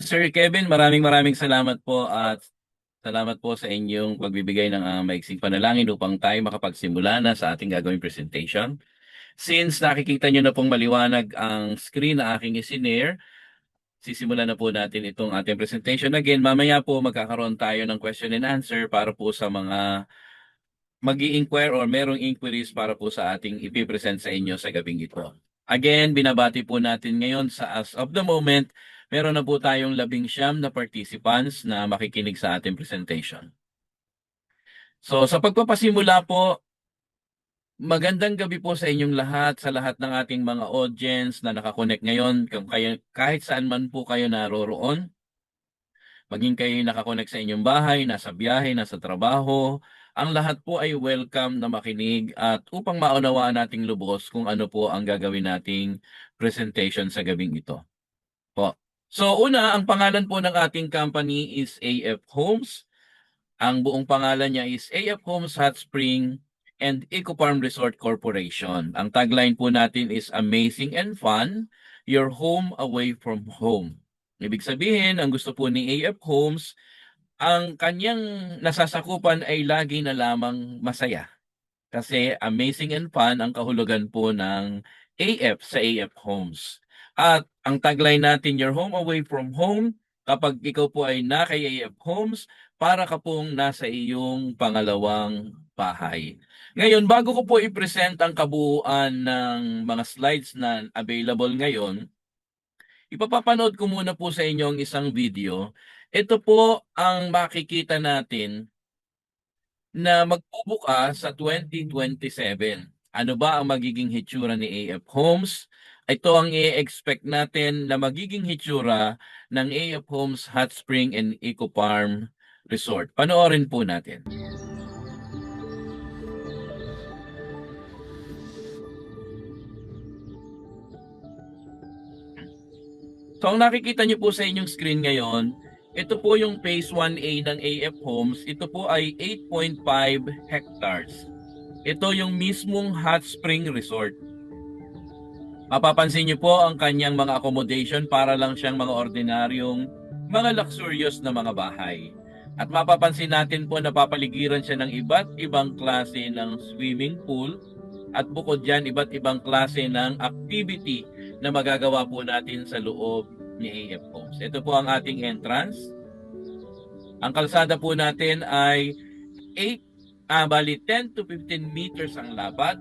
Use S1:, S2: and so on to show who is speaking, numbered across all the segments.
S1: Sir Kevin, maraming salamat po at salamat po sa inyong pagbibigay ng maiksing panalangin upang tayo makapagsimula na sa ating gagawing presentation. Since nakikita nyo na pong maliwanag ang screen na aking isinare, sisimulan na po natin itong ating presentation. Again, mamaya po magkakaroon tayo ng question and answer para po sa mga mag-i-inquire or merong inquiries para po sa ating ipipresent sa inyo sa gabing ito. Again, binabati po natin ngayon sa as of the moment, meron na po tayong 11 na participants na makikinig sa ating presentation. So sa pagpapasimula po, magandang gabi po sa inyong lahat, sa lahat ng ating mga audience na nakakonect ngayon, kahit saan man po kayo naroroon. Maging kayo nakakonect sa inyong bahay, nasa biyahe, nasa trabaho, ang lahat po ay welcome na makinig at upang maunawaan nating lubos kung ano po ang gagawin nating presentation sa gabing ito. Po. So una, ang pangalan po ng ating company is AF Homes. Ang buong pangalan niya is AF Homes Hot Spring and Eco Farm Resort Corporation. Ang tagline po natin is Amazing and Fun, Your Home Away from Home. Ibig sabihin, ang gusto po ni AF Homes, ang kanyang nasasakupan ay lagi na lamang masaya. Kasi amazing and fun ang kahulugan po ng AF sa AF Homes. At ang tagline natin, Your Home Away from Home, kapag ikaw po ay na kay AF Homes, para ka pong nasa iyong pangalawang bahay. Ngayon, bago ko po i-present ang kabuuan ng mga slides na available ngayon, ipapapanood ko muna po sa inyo ang isang video. Ito po ang makikita natin na magbubuka sa 2027. Ano ba ang magiging hitsura ni AF Homes? Ito ang i-expect natin na magiging hitsura ng AF Homes Hot Spring and Eco Farm Resort. Panoorin po natin. So ang nakikita niyo po sa inyong screen ngayon, ito po yung Phase 1A ng AF Homes. Ito po ay 8.5 hectares. Ito yung mismong Hot Spring Resort. Mapapansin niyo po ang kanyang mga accommodation para lang siyang mga ordinaryong, mga luxurious na mga bahay. At mapapansin natin po na papaligiran siya ng iba't ibang klase ng swimming pool at bukod dyan iba't ibang klase ng activity na magagawa po natin sa loob ni AF Homes. Ito po ang ating entrance. Ang kalsada po natin ay 10 to 15 meters ang lapad.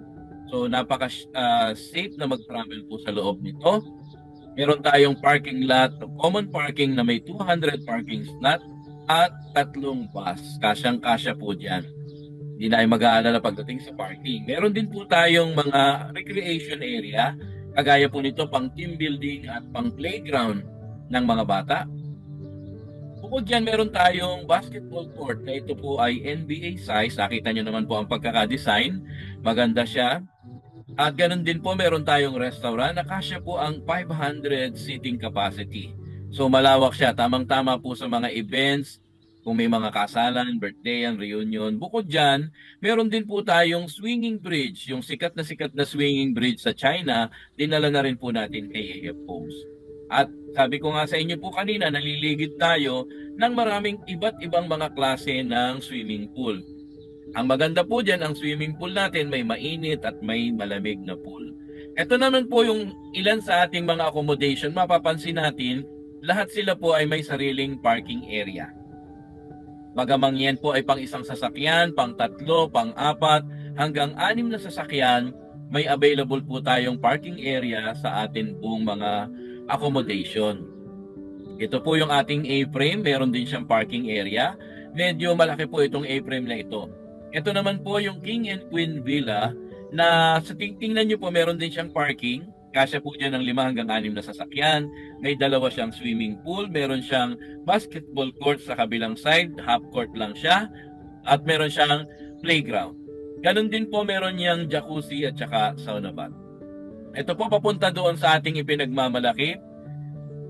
S1: So napaka-safe na mag-travel po sa loob nito. Meron tayong parking lot, common parking na may 200 parking slot at 3 bus. Kasyang-kasya po dyan. Hindi na ay mag-aalala pagdating sa parking. Meron din po tayong mga recreation area, kagaya po nito pang team building at pang playground ng mga bata. Bukod dyan, meron tayong basketball court na ito po ay NBA size. Nakita nyo naman po ang pagkaka-design. Maganda siya. At ganun din po, meron tayong restaurant na kasya po ang 500 seating capacity. So malawak siya, tamang-tama po sa mga events, kung may mga kasalan, birthday, reunion. Bukod dyan, meron din po tayong swinging bridge, yung sikat na swinging bridge sa China, dinala na rin po natin kay AF Homes. At sabi ko nga sa inyo po kanina, naliligid tayo ng maraming iba't ibang mga klase ng swimming pool. Ang maganda po dyan, ang swimming pool natin may mainit at may malamig na pool. Ito naman po yung ilan sa ating mga accommodation. Mapapansin natin, lahat sila po ay may sariling parking area. Magamang yan po ay pang isang sasakyan, pang 3, pang 4, hanggang 6 na sasakyan, may available po tayong parking area sa atin pong mga accommodation. Ito po yung ating A-frame, meron din siyang parking area. Medyo malaki po itong A-frame na ito. Ito naman po yung King and Queen Villa na sa tingnan nyo po meron din siyang parking. Kasya po dyan ng 5 hanggang 6 na sasakyan. May 2 siyang swimming pool. Meron siyang basketball court sa kabilang side. Half court lang siya. At meron siyang playground. Ganon din po meron niyang jacuzzi at saka sauna bath. Ito po papunta doon sa ating ipinagmamalaki.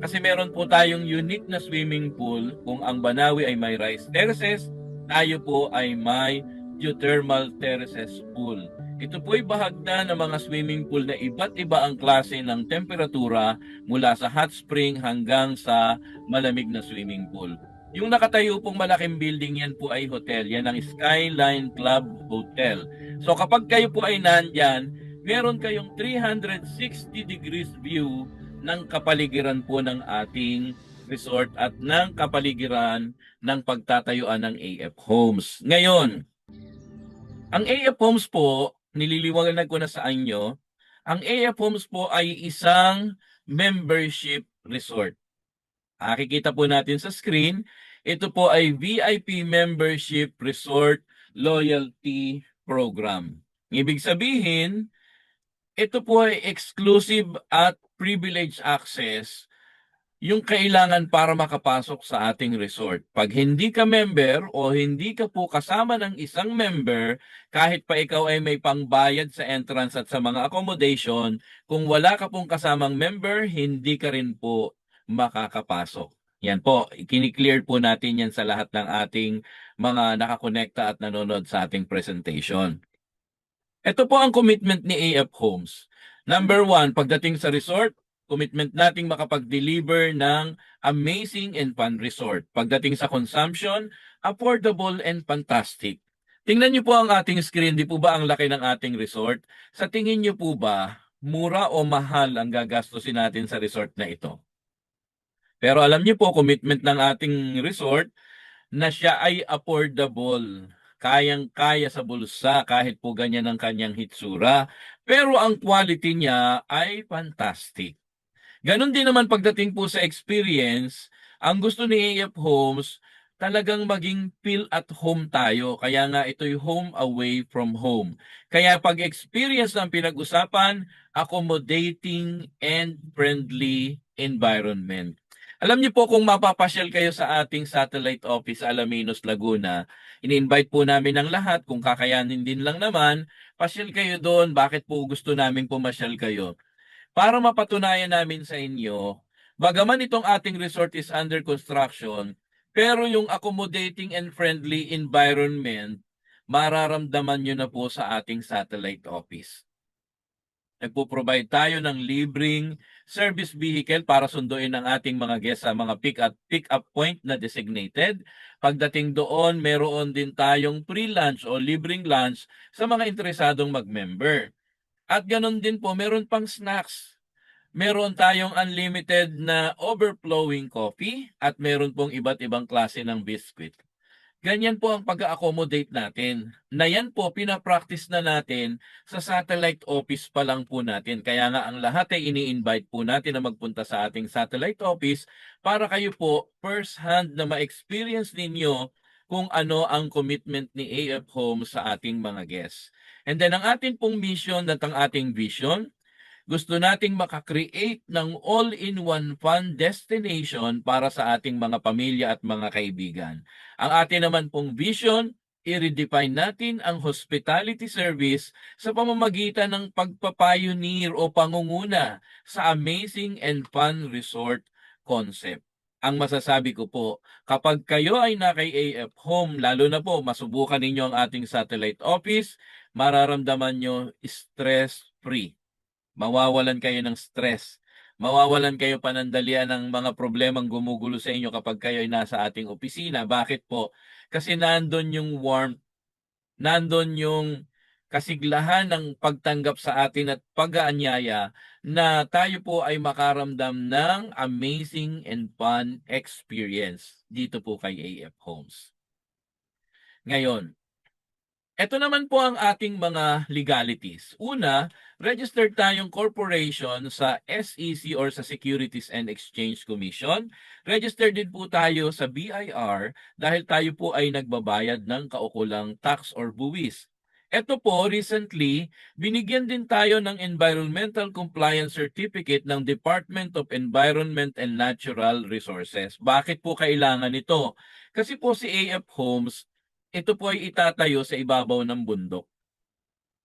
S1: Kasi meron po tayong unique na swimming pool. Kung ang Banawi ay may rice terraces, tayo po ay may geothermal terraces pool. Ito po ay bahagda ng mga swimming pool na iba't iba ang klase ng temperatura mula sa hot spring hanggang sa malamig na swimming pool. Yung nakatayo pong malaking building yan po ay hotel. Yan ang Skyline Club Hotel. So kapag kayo po ay nandyan, meron kayong 360 degrees view ng kapaligiran po ng ating resort at ng kapaligiran ng pagtatayuan ng AF Homes. Ngayon, ang AF Homes po, nililiwanag ko na sa inyo, ang AF Homes po ay isang membership resort. Nakikita po natin sa screen, ito po ay VIP Membership Resort Loyalty Program. Ibig sabihin, ito po ay exclusive at privilege access yung kailangan para makapasok sa ating resort. Pag hindi ka member o hindi ka po kasama ng isang member, kahit pa ikaw ay may pangbayad sa entrance at sa mga accommodation, kung wala ka pong kasamang member, hindi ka rin po makakapasok. Yan po, kini-clear po natin yan sa lahat ng ating mga nakakonekta at nanonood sa ating presentation. Ito po ang commitment ni AF Homes. Number 1, pagdating sa resort, commitment nating makapag-deliver ng amazing and fun resort. Pagdating sa consumption, affordable and fantastic. Tingnan niyo po ang ating screen, di po ba ang laki ng ating resort? Sa tingin niyo po ba, mura o mahal ang gagastusin natin sa resort na ito? Pero alam niyo po, commitment ng ating resort na siya ay affordable. Kayang-kaya sa bulsa kahit po ganyan ang kanyang hitsura. Pero ang quality niya ay fantastic. Ganon din naman pagdating po sa experience, ang gusto ni AF Homes, talagang maging feel at home tayo. Kaya nga ito'y home away from home. Kaya pag experience ng pinag-usapan, accommodating and friendly environment. Alam niyo po kung mapapasyal kayo sa ating satellite office sa Alaminos, Laguna, ini-invite po namin ang lahat, kung kakayanin din lang naman, pasyal kayo doon. Bakit po gusto namin pumasyal kayo? Para mapatunayan namin sa inyo, bagaman itong ating resort is under construction, pero yung accommodating and friendly environment, mararamdaman nyo na po sa ating satellite office. Nagpo-provide tayo ng libreng service vehicle para sunduin ang ating mga guests sa mga pick-up point na designated. Pagdating doon, meron din tayong free lunch o libreng lunch sa mga interesadong mag-member. At ganun din po, meron pang snacks. Meron tayong unlimited na overflowing coffee at meron pong iba't ibang klase ng biscuit. Ganyan po ang pag-accommodate natin. Na yan po, pinapractice na natin sa satellite office pa lang po natin. Kaya nga ang lahat ay ini-invite po natin na magpunta sa ating satellite office para kayo po first hand na ma-experience ninyo kung ano ang commitment ni AF Home sa ating mga guests. And then ang ating pong mission at ang ating vision, gusto nating makakreate ng all-in-one fun destination para sa ating mga pamilya at mga kaibigan. Ang atin naman pong vision, i-redefine natin ang hospitality service sa pamamagitan ng pagpapioneer o pangunguna sa amazing and fun resort concept. Ang masasabi ko po, kapag kayo ay na kay AF Home, lalo na po masubukan ninyo ang ating satellite office, mararamdaman nyo stress-free. Mawawalan kayo ng stress. Mawawalan kayo panandalian ng mga problemang gumugulo sa inyo kapag kayo ay nasa ating opisina. Bakit po? Kasi nandun yung warmth, nandun yung kasiglahan ng pagtanggap sa atin at pag-aanyaya na tayo po ay makaramdam ng amazing and fun experience dito po kay AF Homes. Ngayon, ito naman po ang ating mga legalities. Una, registered tayong corporation sa SEC or sa Securities and Exchange Commission. Registered din po tayo sa BIR dahil tayo po ay nagbabayad ng kaukulang tax or buwis. Ito po, recently, binigyan din tayo ng Environmental Compliance Certificate ng Department of Environment and Natural Resources. Bakit po kailangan ito? Kasi po si AF Homes, ito po ay itatayo sa ibabaw ng bundok.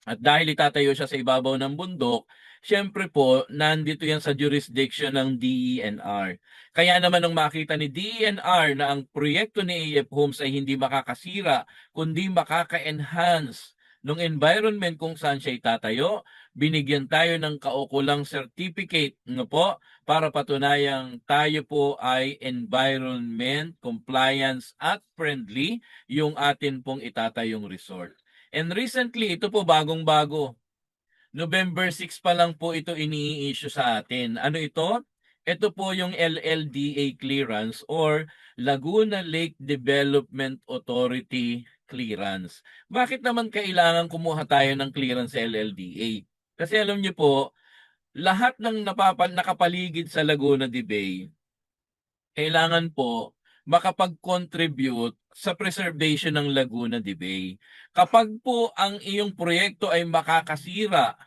S1: At dahil itatayo siya sa ibabaw ng bundok, syempre po, nandito yan sa jurisdiction ng DENR. Kaya naman nung makita ni DENR na ang proyekto ni AF Homes ay hindi makakasira, kundi makaka-enhance ng environment kung saan siya itatayo. Binigyan tayo ng kaukulang certificate, no po, para patunayang tayo po ay environment, compliance at friendly yung atin pong itatayong resort. And recently, ito po bagong-bago. November 6 pa lang po ito ini-issue sa atin. Ano ito? Ito po yung LLDA clearance or Laguna Lake Development Authority clearance. Bakit naman kailangan kumuha tayo ng clearance sa LLDA? Kasi alam niyo po, lahat ng nakapaligid sa Laguna de Bay, kailangan po makapag-contribute sa preservation ng Laguna de Bay. Kapag po ang iyong proyekto ay makakasira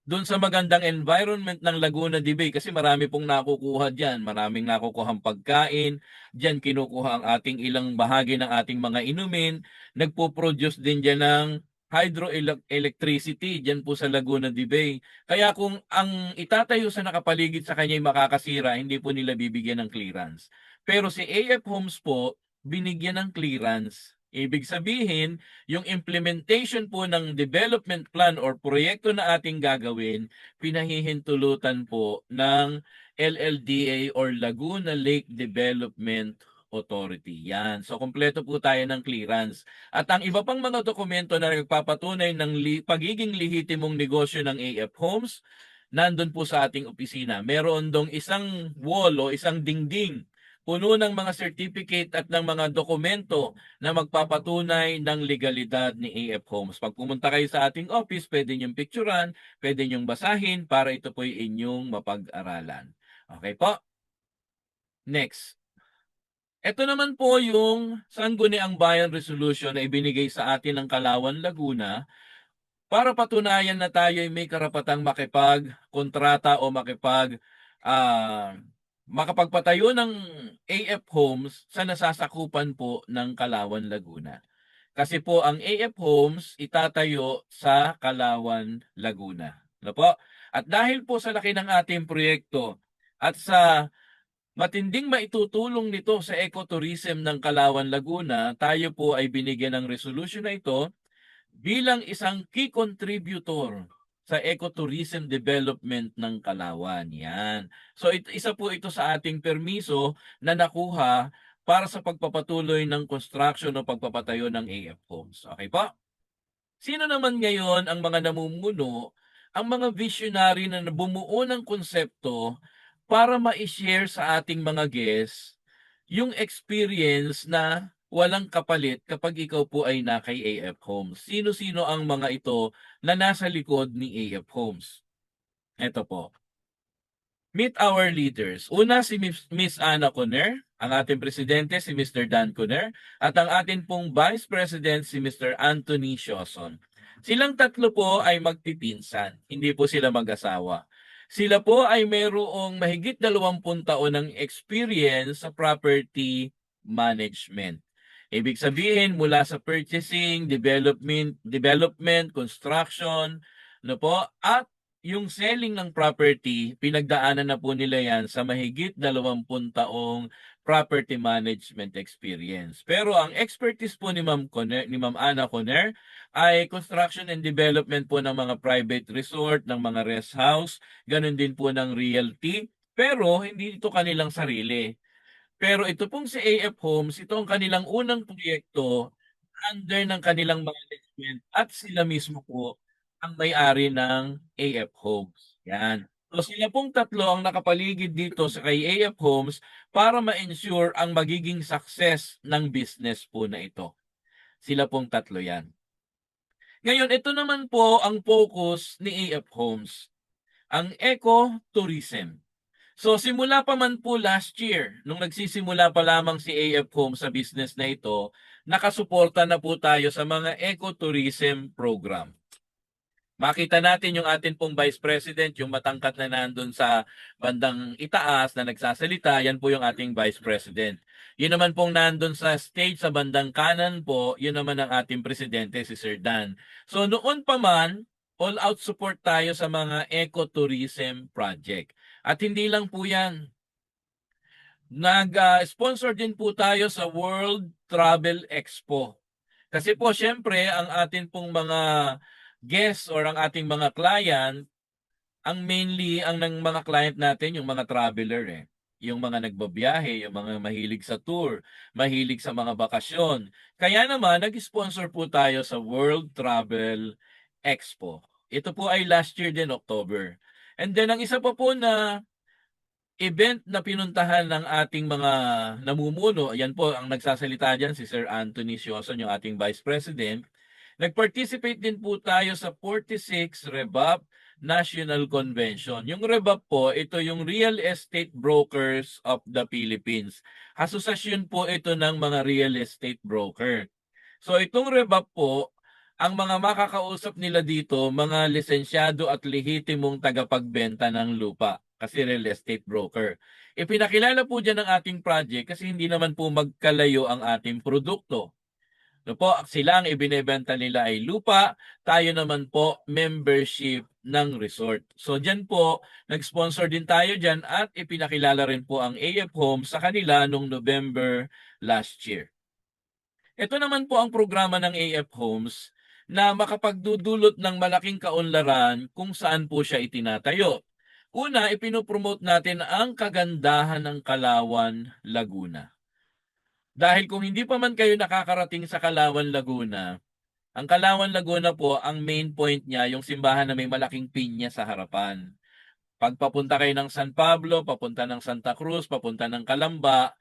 S1: doon sa magandang environment ng Laguna de Bay kasi marami pong nakukuha diyan, maraming nakukuhang pagkain, diyan kinukuha ang ating ilang bahagi ng ating mga inumin, nagpo-produce din diyan ng hydroelectricity diyan po sa Laguna de Bay. Kaya kung ang itatayo sa nakapaligid sa kanya ay makakasira, hindi po nila bibigyan ng clearance. Pero si AF Homes po, binigyan ng clearance. Ibig sabihin, yung implementation po ng development plan or proyekto na ating gagawin, pinahihintulutan po ng LLDA or Laguna Lake Development Authority. Yan. So, kompleto po tayo ng clearance. At ang iba pang mga dokumento na nagpapatunay ng pagiging lehitimong negosyo ng AF Homes, nandun po sa ating opisina. Meron dong isang wall o isang dingding puno ng mga certificate at ng mga dokumento na magpapatunay ng legalidad ni AF Homes. Pag pumunta kayo sa ating office, pwede niyong picturean, pwede niyong basahin para ito po'y inyong mapag-aralan. Okay po? Next. Ito naman po yung Sangguniang Bayan Resolution na ibinigay sa atin ng Kalawan, Laguna para patunayan na tayo ay may karapatang makipag-kontrata o ah, makapagpatayo ng AF Homes sa nasasakupan po ng Kalawan, Laguna. Kasi po ang AF Homes itatayo sa Kalawan, Laguna. Ano po? At dahil po sa laki ng ating proyekto at sa matinding maitutulong nito sa ecotourism ng Kalawan, Laguna, tayo po ay binigyan ng resolution na ito bilang isang key contributor sa ecotourism development ng Kalawan. Yan. So isa po ito sa ating permiso na nakuha para sa pagpapatuloy ng construction o pagpapatayo ng AF Homes. Okay po? Sino naman ngayon ang mga namumuno, ang mga visionary na bumuo ng konsepto para ma-share sa ating mga guests yung experience na walang kapalit kapag ikaw po ay na kay AF Homes. Sino-sino ang mga ito na nasa likod ni AF Homes? Ito po. Meet our leaders. Una si Miss Ana Conner, ang ating presidente si Mr. Dan Conner, at ang ating pong vice president si Mr. Anthony Sioson. Silang tatlo po ay magpipinsan, hindi po sila mag-asawa. Sila po ay mayroong mahigit 20 taon ng experience sa property management. Ibig sabihin mula sa purchasing, development, construction, no po, at yung selling ng property, pinagdaanan na po nila yan sa mahigit 20 taong property management experience. Pero ang expertise po ni Ma'am Ana Conner ay construction and development po ng mga private resort, ng mga rest house, ganun din po ng realty. Pero hindi ito kanilang sarili. Pero ito pong si AF Homes, ito ang kanilang unang proyekto under ng kanilang management at sila mismo po ang may-ari ng AF Homes. Yan. So sila pong tatlo ang nakapaligid dito sa kay AF Homes para ma-ensure ang magiging success ng business po na ito. Sila pong tatlo yan. Ngayon, ito naman po ang focus ni AF Homes, ang eco-tourism. So simula pa man po last year, nung nagsisimula pa lamang si AF Home sa business na ito, nakasuporta na po tayo sa mga ecotourism program. Makita natin yung atin pong Vice President, yung matangkat na nandun sa bandang itaas na nagsasalita, yan po yung ating Vice President. Yun naman pong nandun sa stage sa bandang kanan po, yun naman ang ating Presidente, si Sir Dan. So noon pa man, all-out support tayo sa mga ecotourism project. At hindi lang po yan. Nag-sponsor din po tayo sa World Travel Expo. Kasi po siyempre ang atin pong mga guests or ang ating mga client, ang mainly ang ng mga client natin yung mga traveler eh. Yung mga nagbabiyahe, yung mga mahilig sa tour, mahilig sa mga bakasyon. Kaya naman nag-sponsor po tayo sa World Travel Expo. Ito po ay last year din, October. And then ang isa pa po na event na pinuntahan ng ating mga namumuno, yan po ang nagsasalita diyan si Sir Anthony Sioson, yung ating Vice President. Nag-participate din po tayo sa 46 Rebab National Convention. Yung Rebab po, ito yung Real Estate Brokers of the Philippines. Asosasyon po ito ng mga real estate broker. So itong Rebab po, ang mga makakausap nila dito, mga lisensyado at lehitimong tagapagbenta ng lupa kasi real estate broker. Ipinakilala po dyan ang ating project kasi hindi naman po magkalayo ang ating produkto. No po, sila ang ibinebenta nila ay lupa, tayo naman po membership ng resort. So dyan po, nag-sponsor din tayo dyan at ipinakilala rin po ang AF Homes sa kanila noong November last year. Ito naman po ang programa ng AF Homes na makapagdudulot ng malaking kaunlaran kung saan po siya itinatayo. Una, ipinopromote natin ang kagandahan ng Kalawan, Laguna. Dahil kung hindi pa man kayo nakakarating sa Kalawan, Laguna, ang Kalawan, Laguna po, ang main point niya, yung simbahan na may malaking pinya sa harapan. Pag papunta kayo ng San Pablo, papunta ng Santa Cruz, papunta ng Calamba,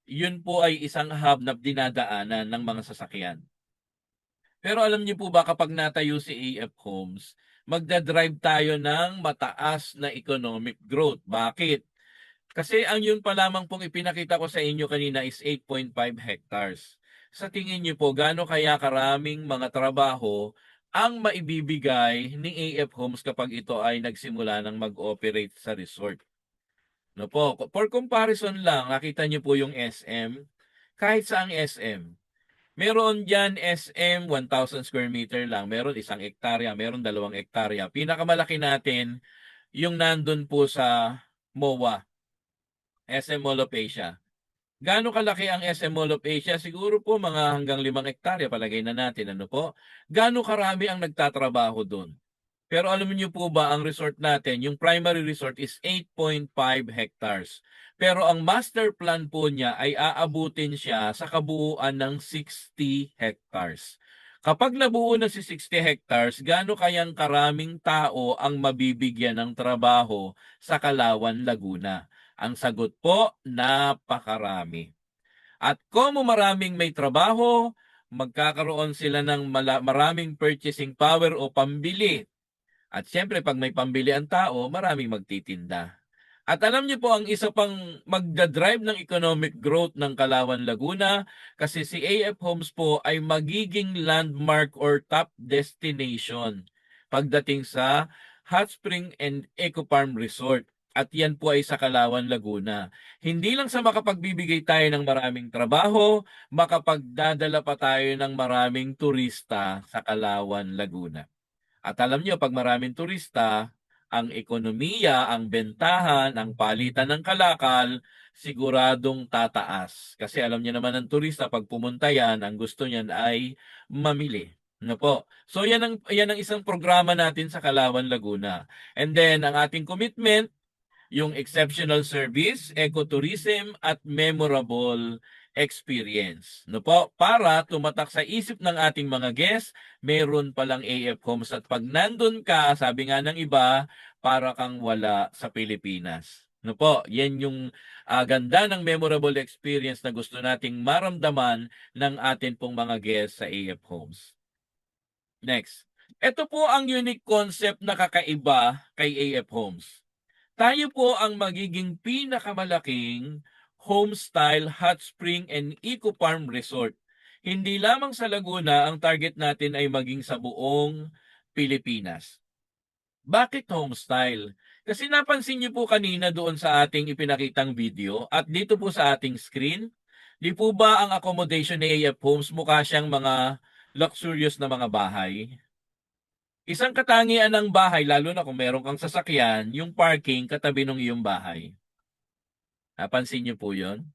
S1: yun po ay isang hub na dinadaanan ng mga sasakyan. Pero alam niyo po ba kapag natayo si AF Homes, magdadrive tayo ng mataas na economic growth. Bakit? Kasi ang yun pa lamang pong ipinakita ko sa inyo kanina is 8.5 hectares. Sa tingin niyo po, gaano kaya karaming mga trabaho ang maibibigay ni AF Homes kapag ito ay nagsimula ng mag-operate sa resort? No po, for comparison lang, nakita niyo po yung SM. Kahit saang SM, meron diyan SM 1,000 square meter lang, meron 1 hektarya, meron 2 hektarya. Pinakamalaki natin yung nandun po sa MOA, SM Mall of Asia. Gaano kalaki ang SM Mall of Asia? Siguro po mga hanggang 5 hektarya, palagay na natin, ano po? Gaano karami ang nagtatrabaho doon? Pero alam niyo po ba ang resort natin, yung primary resort is 8.5 hectares. Pero ang master plan po niya ay aabutin siya sa kabuuan ng 60 hectares. Kapag nabuo na si 60 hectares, gaano kayang karaming tao ang mabibigyan ng trabaho sa Kalawan, Laguna? Ang sagot po, napakarami. At kung maraming may trabaho, magkakaroon sila ng maraming purchasing power o pambili. At siyempre, pag may pambili ang tao, maraming magtitinda. At alam niyo po, ang isa pang magdadrive ng economic growth ng Kalawan, Laguna, kasi si AF Homes po ay magiging landmark or top destination pagdating sa Hot Spring and Eco Farm Resort. At yan po ay sa Kalawan, Laguna. Hindi lang sa makapagbibigay tayo ng maraming trabaho, makapagdadala pa tayo ng maraming turista sa Kalawan, Laguna. At alam niyo, pag maraming turista, ang ekonomiya, ang bentahan, ang palitan ng kalakal, siguradong tataas. Kasi alam niyo naman ang turista, pag pumunta yan, ang gusto niyan ay mamili. Ano po? So yan ang isang programa natin sa Kalawan, Laguna. And then, ang ating commitment, yung exceptional service, ecotourism at memorable experience. No po, para tumatak sa isip ng ating mga guests, meron palang AF Homes at pag nandun ka, sabi nga ng iba, para kang wala sa Pilipinas. No po, yan yung ganda ng memorable experience na gusto nating maramdaman ng atin pong mga guests sa AF Homes. Next. Ito po ang unique concept na kakaiba kay AF Homes. Tayo po ang magiging pinakamalaking home-style hot spring and eco farm resort. Hindi lamang sa Laguna ang target natin ay maging sa buong Pilipinas. Bakit home-style? Kasi napansin niyo po kanina doon sa ating ipinakitang video at dito po sa ating screen, di po ba ang accommodation ni AF Homes mukha siyang mga luxurious na mga bahay? Isang katangian ng bahay, lalo na kung meron kang sasakyan, yung parking katabi ng iyong bahay. Napansin niyo po yun?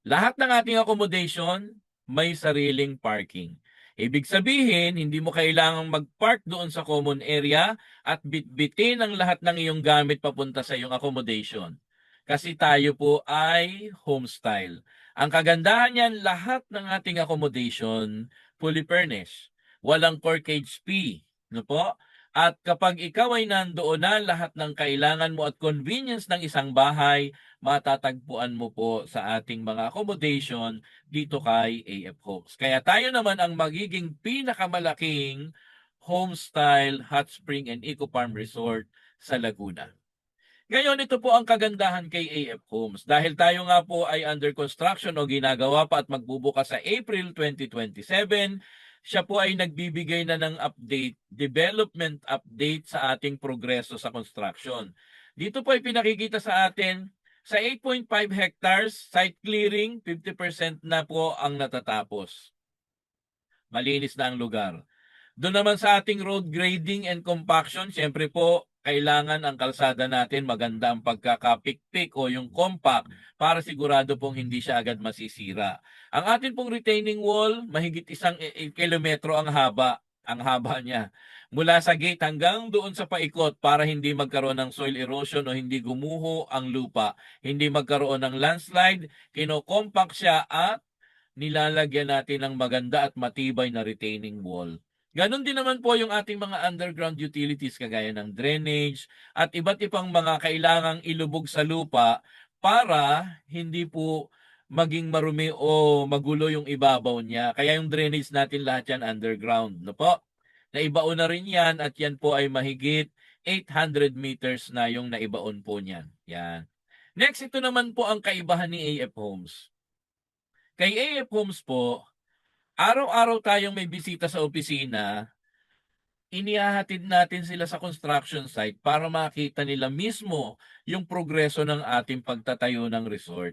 S1: Lahat ng ating accommodation, may sariling parking. Ibig sabihin, hindi mo kailangang mag-park doon sa common area at bitbitin ang lahat ng iyong gamit papunta sa iyong accommodation. Kasi tayo po ay homestyle. Ang kagandahan niyan, lahat ng ating accommodation fully furnished. Walang corkage fee. No po? At kapag ikaw ay nandoon na, lahat ng kailangan mo at convenience ng isang bahay, matatagpuan mo po sa ating mga accommodation dito kay AF Homes. Kaya tayo naman ang magiging pinakamalaking homestyle hot spring and eco farm resort sa Laguna. Ngayon, ito po ang kagandahan kay AF Homes. Dahil tayo nga po ay under construction o ginagawa pa at magbubukas sa April 2027, siya po ay nagbibigay na ng update, development update sa ating progreso sa construction. Dito po ay pinakikita sa atin sa 8.5 hectares, site clearing, 50% na po ang natatapos. Malinis na ang lugar. Doon naman sa ating road grading and compaction, syempre po, kailangan ang kalsada natin maganda ang pagkakapikpik o yung compact para sigurado pong hindi siya agad masisira. Ang atin pong retaining wall, mahigit 1 kilometro ang haba. Ang haba niya. Mula sa gate hanggang doon sa paikot para hindi magkaroon ng soil erosion o hindi gumuho ang lupa. Hindi magkaroon ng landslide, kino-compact siya at nilalagyan natin ng maganda at matibay na retaining wall. Ganon din naman po yung ating mga underground utilities kagaya ng drainage at iba't ibang mga kailangang ilubog sa lupa para hindi po maging marumi o magulo yung ibabaw niya. Kaya yung drainage natin lahat yan underground. No po? Naibaon na rin yan at yan po ay mahigit 800 meters na yung naibaon po niyan. Yan. Next, ito naman po ang kaibahan ni AF Homes. Kay AF Homes po, araw-araw tayong may bisita sa opisina, inihahatid natin sila sa construction site para makita nila mismo yung progreso ng ating pagtatayo ng resort.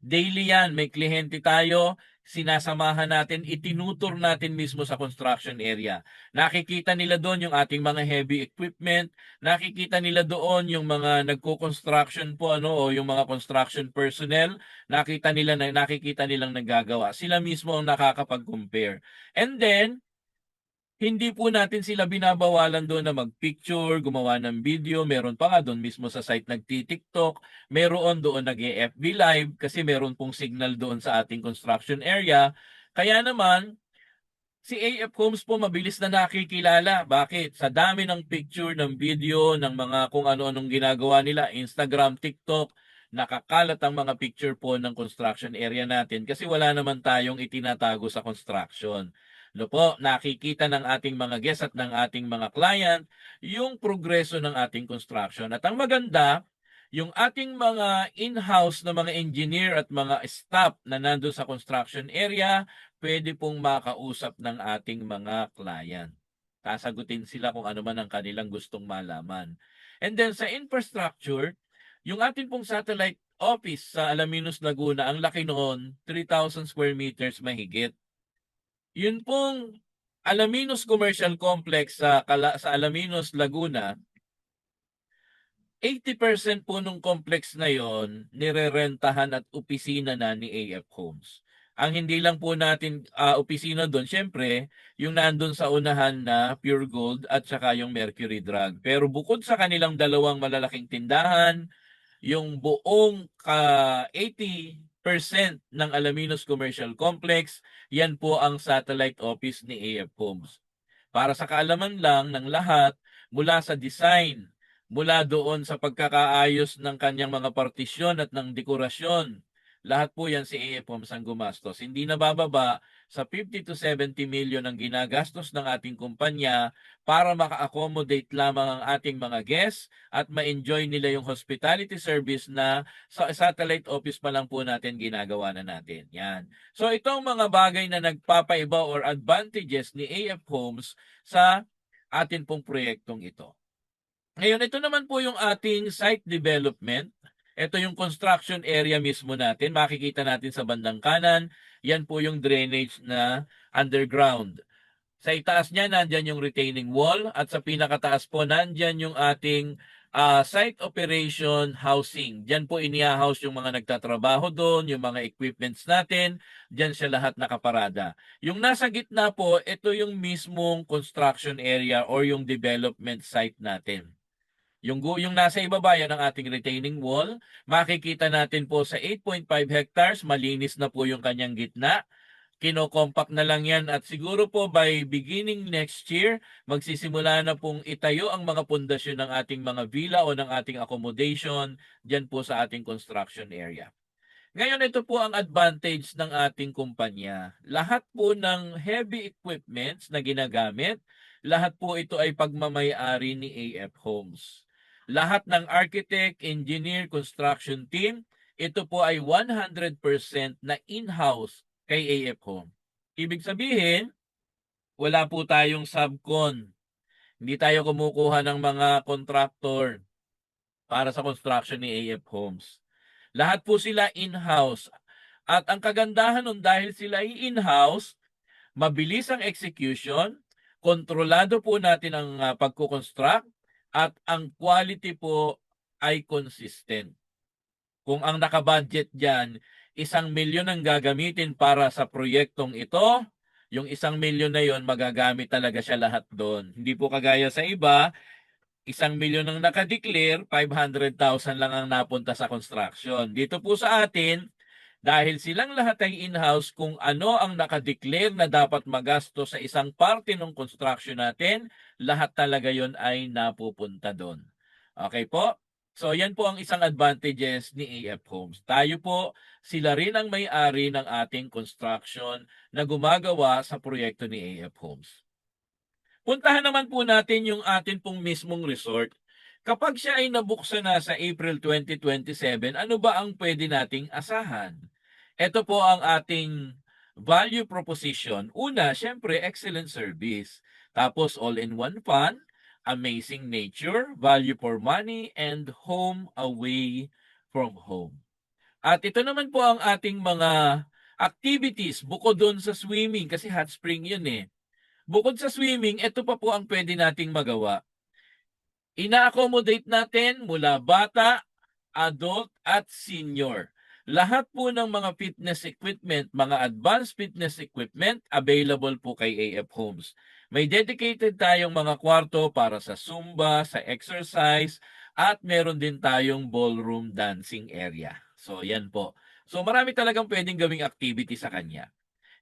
S1: Daily yan, may kliyente tayo, sinasamahan natin, itinutur natin mismo sa construction area. Nakikita nila doon yung ating mga heavy equipment, nakikita nila doon yung mga nagko-construction po o yung mga construction personnel, nakikita nilang nagagawa. Sila mismo ang nakakapag-compare. And then hindi po natin sila binabawalan doon na mag-picture, gumawa ng video. Meron pa nga doon mismo sa site nagti-TikTok. Meron doon nag-FB Live kasi meron pong signal doon sa ating construction area. Kaya naman, si AF Homes po mabilis na nakikilala. Bakit? Sa dami ng picture, ng video, ng mga kung ano-anong ginagawa nila, Instagram, TikTok, nakakalat ang mga picture po ng construction area natin kasi wala naman tayong itinatago sa construction. No po, nakikita ng ating mga guests at ng ating mga client yung progreso ng ating construction. At ang maganda, yung ating mga in-house na mga engineer at mga staff na nandun sa construction area, pwede pong makausap ng ating mga client. Sasagutin sila kung ano man ang kanilang gustong malaman. And then sa infrastructure, yung ating pong satellite office sa Alaminos, Laguna, ang laki noon, 3,000 square meters mahigit. Yun pong Alaminos Commercial Complex sa Alaminos, Laguna, 80% po nung complex na yon nirerentahan at opisina na ni AF Homes. Ang hindi lang po natin opisina doon, syempre, yung nandun sa unahan na Pure Gold at saka yung Mercury Drug. Pero bukod sa kanilang dalawang malalaking tindahan, yung buong 80% ng Alaminos Commercial Complex, yan po ang satellite office ni AF Homes. Para sa kaalaman lang ng lahat, mula sa design, mula doon sa pagkakaayos ng kanyang mga partisyon at ng dekorasyon, lahat po yan si AF Homes ang gumastos. Hindi na bababa sa 50 to 70 million ang ginagastos ng ating kumpanya para maka-accommodate lamang ang ating mga guests at ma-enjoy nila yung hospitality service na sa satellite office pa lang po natin ginagawa na natin. Yan. So itong mga bagay na nagpapaiba or advantages ni AF Homes sa atin pong proyektong ito. Ngayon, ito naman po yung ating site development. Ito yung construction area mismo natin. Makikita natin sa bandang kanan. Yan po yung drainage na underground. Sa itaas niya, nandyan yung retaining wall. At sa pinakataas po, nandyan yung ating Site operation housing. Diyan po iniha-house yung mga nagtatrabaho doon, yung mga equipments natin, diyan siya lahat nakaparada. Yung nasa gitna po, ito yung mismong construction area or yung development site natin. Yung nasa ibaba yan ang ating retaining wall. Makikita natin po sa 8.5 hectares, malinis na po yung kanyang gitna. Kino-compact na lang yan at siguro po by beginning next year, magsisimula na pong itayo ang mga pundasyon ng ating mga villa o ng ating accommodation dyan po sa ating construction area. Ngayon, ito po ang advantage ng ating kumpanya. Lahat po ng heavy equipments na ginagamit, lahat po ito ay pagmamay-ari ni AF Homes. Lahat ng architect, engineer, construction team, ito po ay 100% na in-house kay AF Home. Ibig sabihin, wala po tayong subcon. Hindi tayo kumukuha ng mga contractor para sa construction ni AF Homes. Lahat po sila in-house. At ang kagandahan nun dahil sila ay in-house, mabilis ang execution, kontrolado po natin ang pagkukonstruct, at ang quality po ay consistent. Kung ang nakabudget dyan, 1,000,000 ang gagamitin para sa proyektong ito, yung 1,000,000 na yon magagamit talaga siya lahat doon. Hindi po kagaya sa iba, 1,000,000 ang nakadeclare, 500,000 lang ang napunta sa construction. Dito po sa atin, dahil silang lahat ay in-house, kung ano ang nakadeclare na dapat magasto sa isang parte ng construction natin, lahat talaga yon ay napupunta doon. Okay po? So yan po ang isang advantages ni AF Homes. Tayo po, sila rin ang may-ari ng ating construction na gumagawa sa proyekto ni AF Homes. Puntahan naman po natin yung atin pong mismong resort. Kapag siya ay nabuksan na sa April 2027, ano ba ang pwede nating asahan? Ito po ang ating value proposition. Una, syempre, excellent service. Tapos, all-in-one fun, amazing nature, value for money, and home away from home. At ito naman po ang ating mga activities bukod doon sa swimming kasi hot spring yun eh. Bukod sa swimming, ito pa po ang pwede nating magawa. Ina-accommodate natin mula bata, adult at senior. Lahat po ng mga fitness equipment, mga advanced fitness equipment, available po kay AF Homes. May dedicated tayong mga kwarto para sa Zumba, sa exercise, at meron din tayong ballroom dancing area. So, yan po. So, marami talagang pwedeng gawing activity sa kanya.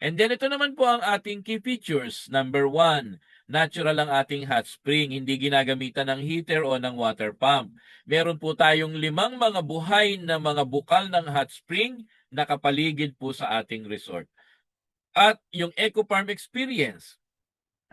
S1: And then ito naman po ang ating key features. Number 1, natural ang ating hot spring. Hindi ginagamitan ng heater o ng water pump. Meron po tayong 5 mga buhay na mga bukal ng hot spring na kapaligid po sa ating resort. At yung Eco Farm Experience.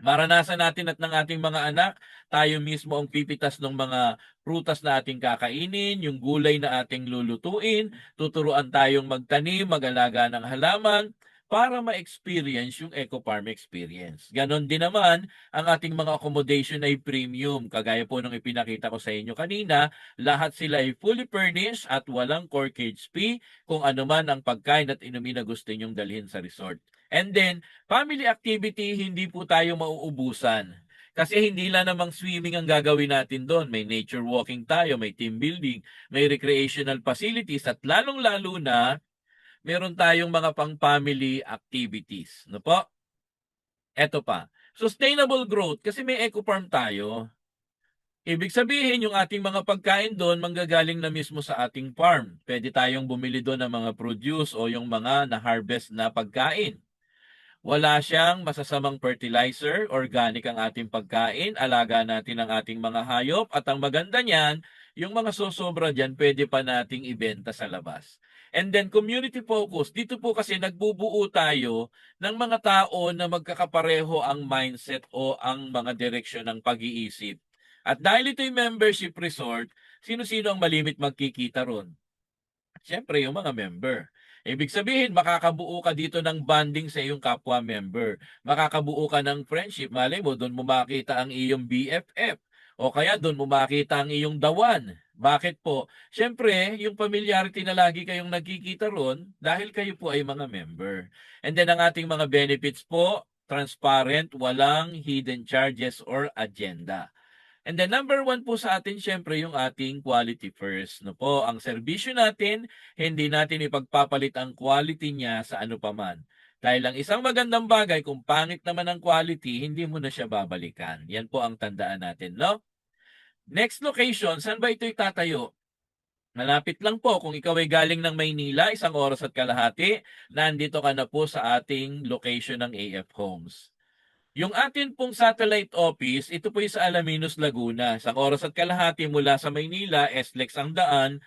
S1: Maranasan natin at ng ating mga anak, tayo mismo ang pipitas ng mga prutas na ating kakainin, yung gulay na ating lulutuin, tuturuan tayong magtanim, mag-alaga ng halaman, para ma-experience yung Eco Farm Experience. Ganon din naman, ang ating mga accommodation ay premium. Kagaya po nung ipinakita ko sa inyo kanina, lahat sila ay fully furnished at walang corkage fee kung ano man ang pagkain at inumin na gusto nyong dalhin sa resort. And then, family activity, hindi po tayo mauubusan. Kasi hindi lang namang swimming ang gagawin natin doon. May nature walking tayo, may team building, may recreational facilities, at lalong-lalo na, meron tayong mga pang-family activities. No po? Eto pa. Sustainable growth, kasi may eco farm tayo. Ibig sabihin, yung ating mga pagkain doon, manggagaling na mismo sa ating farm. Pwede tayong bumili doon ng mga produce o yung mga na-harvest na pagkain. Wala siyang masasamang fertilizer, organic ang ating pagkain, alaga natin ang ating mga hayop, at ang maganda niyan, yung mga sosobra dyan, pwede pa nating ibenta sa labas. And then community focus, dito po kasi nagbubuo tayo ng mga tao na magkakapareho ang mindset o ang mga direksyon ng pag-iisip. At dahil ito'y membership resort, sino-sino ang malimit magkikita ron? Siyempre, yung mga member. Ibig sabihin, makakabuo ka dito ng bonding sa iyong kapwa member. Makakabuo ka ng friendship. Malay mo, doon mo makita ang iyong BFF. O kaya doon mo makita ang iyong dawan. Bakit po? Siyempre, yung familiarity na lagi kayong nagkikita ron dahil kayo po ay mga member. And then ang ating mga benefits po, transparent, walang hidden charges or agenda. And then number one po sa atin, syempre, yung ating quality first. No po, ang serbisyo natin, hindi natin ipagpapalit ang quality niya sa ano paman. Dahil ang isang magandang bagay, kung pangit naman ang quality, hindi mo na siya babalikan. Yan po ang tandaan natin, no? Next location, saan ba ito itatayo? Malapit lang po. Kung ikaw ay galing ng Maynila, 1 oras at kalahati, nandito ka na po sa ating location ng AF Homes. Yung atin pong satellite office, ito po yung sa Alaminos, Laguna. 1 oras at kalahati mula sa Maynila, SLEX ang daan.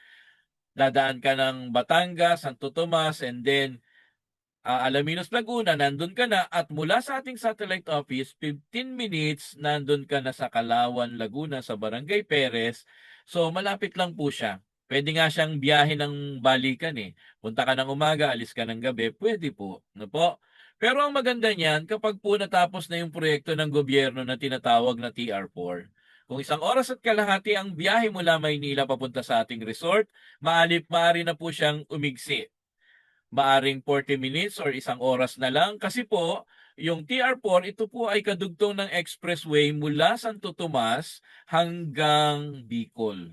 S1: Dadaan ka ng Batangas, Santo Tomas, and then Alaminos, Laguna, nandun ka na. At mula sa ating satellite office, 15 minutes, nandun ka na sa Kalawan, Laguna, sa Barangay Perez. So, malapit lang po siya. Pwede nga siyang biyahe ng balikan eh. Punta ka ng umaga, alis ka ng gabi, pwede po. No po? Pero ang maganda niyan, kapag po natapos na yung proyekto ng gobyerno na tinatawag na TR4, kung 1 oras at kalahati ang biyahe mula Maynila papunta sa ating resort, maaari na po siyang umigsi. Maaring 40 minutes or 1 oras na lang. Kasi po, yung TR4, ito po ay kadugtong ng expressway mula Santo Tomas hanggang Bicol.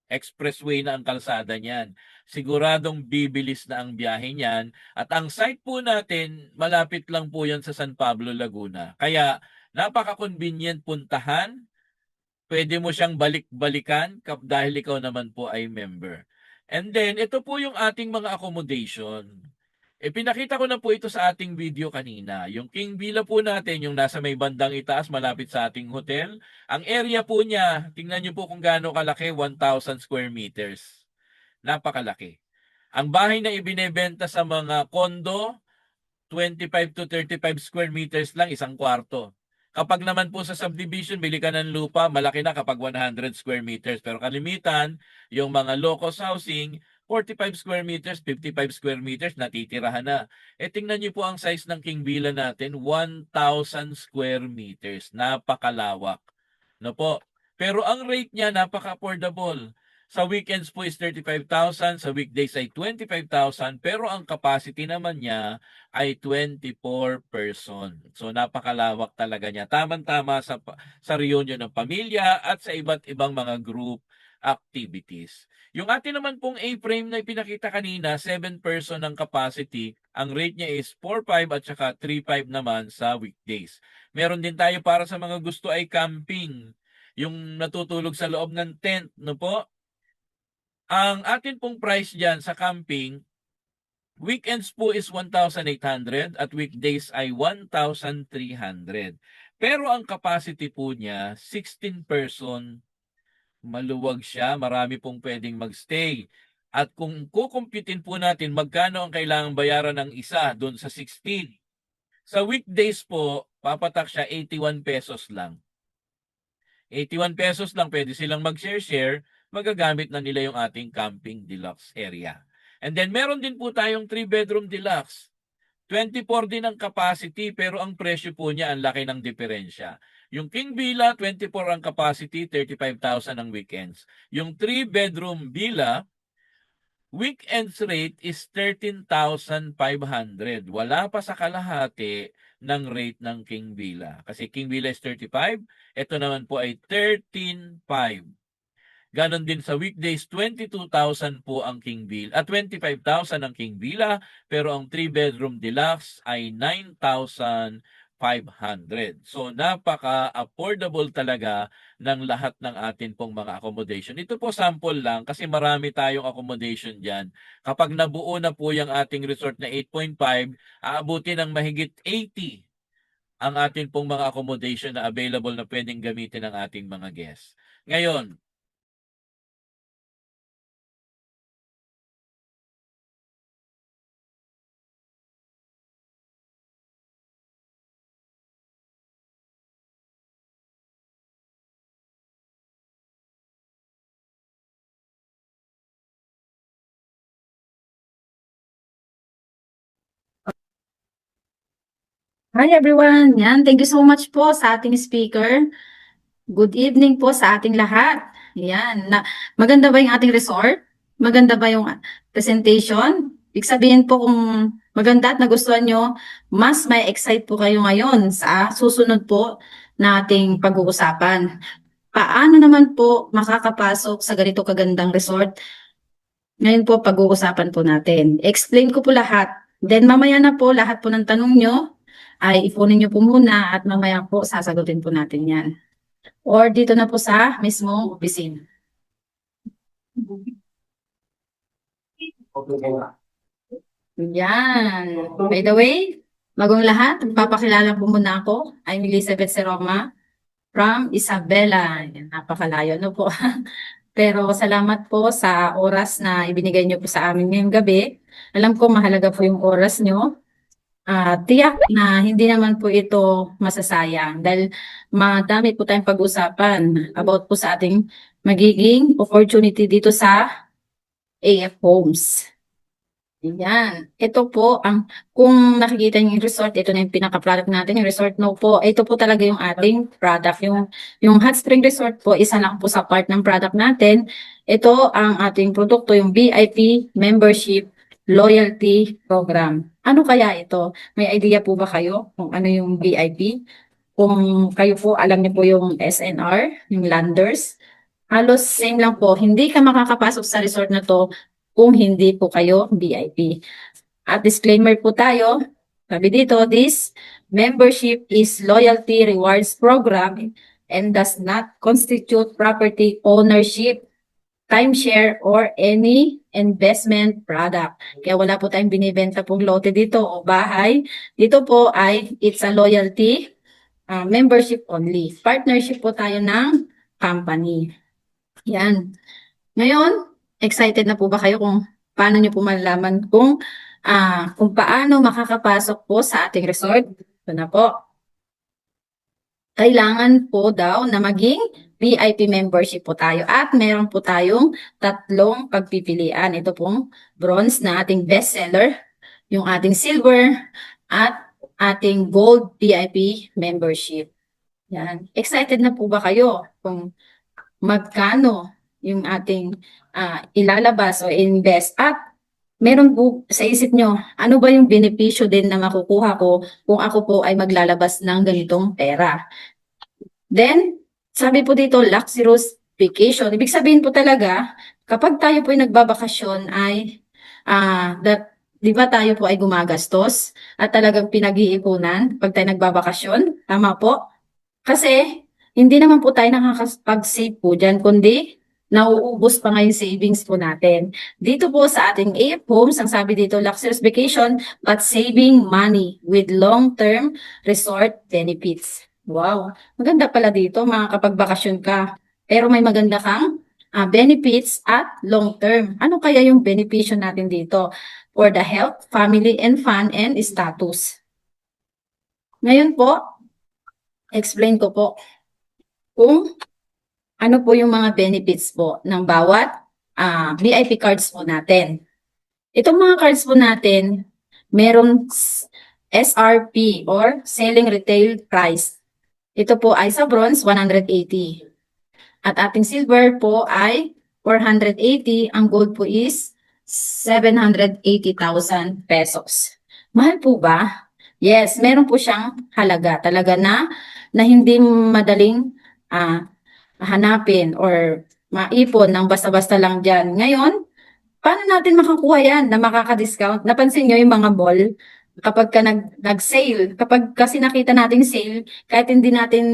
S1: Expressway na ang kalsada niyan. Siguradong bibilis na ang biyahe niyan. At ang site po natin, malapit lang po yan sa San Pablo, Laguna. Kaya napaka-convenient puntahan. Pwede mo siyang balik-balikan dahil ikaw naman po ay member. And then, ito po yung ating mga accommodation. Pinakita ko na po ito sa ating video kanina. Yung King Villa po natin, yung nasa may bandang itaas, malapit sa ating hotel. Ang area po niya, tingnan niyo po kung gaano kalaki, 1,000 square meters. Napakalaki. Ang bahay na ibinebenta sa mga kondo, 25 to 35 square meters lang, 1 kwarto. Kapag naman po sa subdivision, bili ka ng lupa, malaki na kapag 100 square meters. Pero kalimitan, yung mga low-cost housing, 45 square meters, 55 square meters, natitirahan na. Tingnan niyo po ang size ng King Villa natin, 1,000 square meters. Napakalawak. No po? Pero ang rate niya, napaka-affordable. Sa weekends po is 35,000, sa weekdays ay 25,000, pero ang capacity naman niya ay 24 person. So napakalawak talaga niya. Tamang-tama sa reunion ng pamilya at sa iba't ibang mga group activities. Yung atin naman pong A-frame na ipinakita kanina, 7 person ang capacity. Ang rate niya is 4,500 at saka 3,500 naman sa weekdays. Meron din tayo para sa mga gusto ay camping. Yung natutulog sa loob ng tent, no po? Ang atin pong price dyan sa camping, weekends po is 1,800 at weekdays ay 1,300. Pero ang capacity po niya, 16 person, maluwag siya, marami pong pwedeng magstay. At kung kukumpitin po natin magkano ang kailangang bayaran ng isa doon sa 16, sa weekdays po, papatak siya 81 pesos lang. 81 pesos lang, pwede silang mag-share-share, magagamit na nila yung ating camping deluxe area. And then meron din po tayong 3-bedroom deluxe. 24 din ang capacity pero ang presyo po niya ang laki ng diferensya. Yung King Villa, 24 ang capacity, 35,000 ang weekends. Yung 3-bedroom villa, weekends rate is 13,500. Wala pa sa kalahati ng rate ng King Villa. Kasi King Villa is 35, ito naman po ay 13,500. Ganon din sa weekdays, 22,000 po ang King Villa, 25,000 ang King Villa, pero ang 3-bedroom deluxe ay 9,500. So napaka-affordable talaga ng lahat ng atin pong mga accommodation. Ito po sample lang kasi marami tayong accommodation dyan. Kapag nabuo na po yung ating resort na 8.5, aabuti ng mahigit 80 ang atin pong mga accommodation na available na pwedeng gamitin ng ating mga guests. Ngayon,
S2: Hi everyone! Yan, thank you so much po sa ating speaker. Good evening po sa ating lahat. Yan, maganda ba yung ating resort? Maganda ba yung presentation? Ibig sabihin po kung maganda at nagustuhan nyo, mas may excite po kayo ngayon sa susunod po nating pag-uusapan. paano naman po makakapasok sa ganito kagandang resort? Ngayon po pag-uusapan po natin. Explain ko po lahat. Then mamaya na po lahat po ng tanong nyo ay ipunin nyo po muna at mamaya po sasagutin po natin yan. Or dito na po sa mismong opisina. Yan. By the way, bagong lahat, papakilala po muna ako. I'm Elizabeth Seroma from Isabela. Yan, napakalayo no po. Pero salamat po sa oras na ibinigay niyo po sa amin ngayong gabi. Alam ko mahalaga po yung oras niyo. Tiyak na hindi naman po ito masasayang dahil madami po tayong pag-usapan about po sa ating magiging opportunity dito sa AF Homes. Yan. Ito po kung nakikita niyo yung resort, ito na yung pinaka-product natin, yung resort no po. Ito po talaga yung ating product. Yung Hot Spring Resort po, isa lang po sa part ng product natin. Ito ang ating produkto, yung VIP Membership Loyalty Program. Ano kaya ito? May idea po ba kayo kung ano yung VIP? Kung kayo po, alam niyo po yung SNR, yung Landers. Halos same lang po. Hindi ka makakapasok sa resort na to kung hindi po kayo VIP. At disclaimer po tayo, sabi dito, this membership is loyalty rewards program and does not constitute property ownership, timeshare, or any investment product. Kaya wala po tayong binibenta pong lote dito o bahay. Dito po ay it's a loyalty membership only. Partnership po tayo ng company. Yan. Ngayon, excited na po ba kayo kung paano nyo po malalaman kung paano makakapasok po sa ating resort? Ito na po. Kailangan po daw na maging VIP membership po tayo at meron po tayong tatlong pagpipilian. Ito pong bronze na ating bestseller, yung ating silver at ating gold VIP membership. Yan. Excited na po ba kayo kung magkano yung ating ilalabas o invest at meron po sa isip nyo, ano ba yung benepisyo din na makukuha ko kung ako po ay maglalabas ng ganitong pera? Then, sabi po dito, luxurious vacation. Ibig sabihin po talaga, kapag tayo po ay nagbabakasyon ay, di ba tayo po ay gumagastos at talagang pinag-iipunan pag tayo nagbabakasyon? Tama po? Kasi, hindi naman po tayo nakakapag-save po dyan, kundi nauubos pa nga yung savings po natin. Dito po sa ating AF Homes, ang sabi dito, luxurious vacation, but saving money with long-term resort benefits. Wow, maganda pala dito, makakapagbakasyon ka. Pero may maganda kang benefits at long-term. Ano kaya yung benepisyo natin dito? For the health, family, and fun, and status. Ngayon po, explain ko po kung ano po yung mga benefits po ng bawat VIP cards po natin. Itong mga cards po natin, merong SRP or Selling Retail Price. Ito po ay sa bronze, 180. At ating silver po ay 480. Ang gold po is 780,000 pesos. Mahal po ba? Yes, meron po siyang halaga. Talaga na hindi madaling hanapin or maipon ng basta-basta lang dyan. Ngayon, paano natin makakuha yan na makaka-discount? Napansin nyo yung mga mall, kapag ka nag-sale, kapag kasi nakita natin sale, kahit hindi natin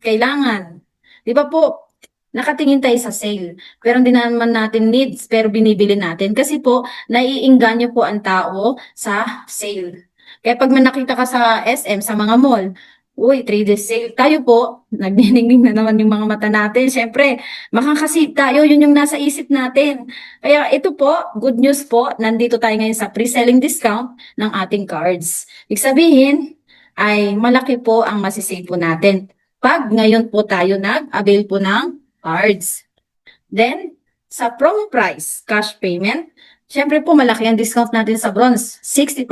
S2: kailangan. Di ba po, nakatingin tayo sa sale, pero hindi naman natin needs, pero binibili natin. Kasi po, naiinganyo po ang tao sa sale. Kaya pag may nakita ka sa SM, sa mga mall, uy, 3 days sale. Tayo po, nagniningning na naman yung mga mata natin. Siyempre, makakasave tayo. Yun yung nasa isip natin. Kaya ito po, good news po. Nandito tayo ngayon sa pre-selling discount ng ating cards. Ibig sabihin, ay malaki po ang masisave po natin. Pag ngayon po tayo nag-avail po ng cards. Then, sa promo price, cash payment, syempre po malaki ang discount natin sa bronze, 60%,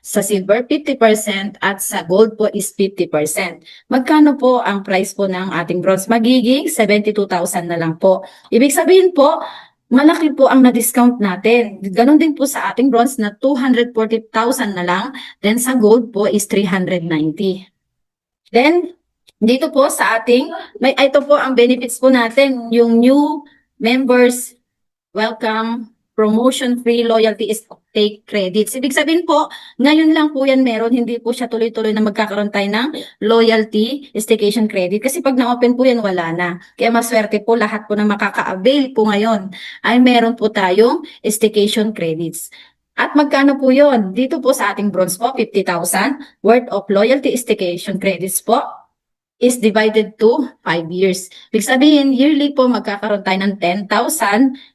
S2: sa silver 50%, at sa gold po is 50%. Magkano po ang price po ng ating bronze? Magiging 72,000 na lang po. Ibig sabihin po, malaki po ang na-discount natin. Ganon din po sa ating bronze na 240,000 na lang. Then sa gold po is 390. Then, Dito po sa ating, ito po ang benefits po natin, yung new members welcome, promotion free loyalty stake credits. Ibig sabihin po, ngayon lang po yan meron, hindi po siya tuloy-tuloy na magkakaroon tayo ng loyalty staycation credit. Kasi pag na-open po yan, wala na. Kaya maswerte po lahat po na makaka-avail po ngayon ay meron po tayong staycation credits. At magkano po yon? Dito po sa ating bronze po, 50,000 worth of loyalty staycation credits po is divided to 5 years. Ibig sabihin, yearly po magkakaroon tayo ng 10,000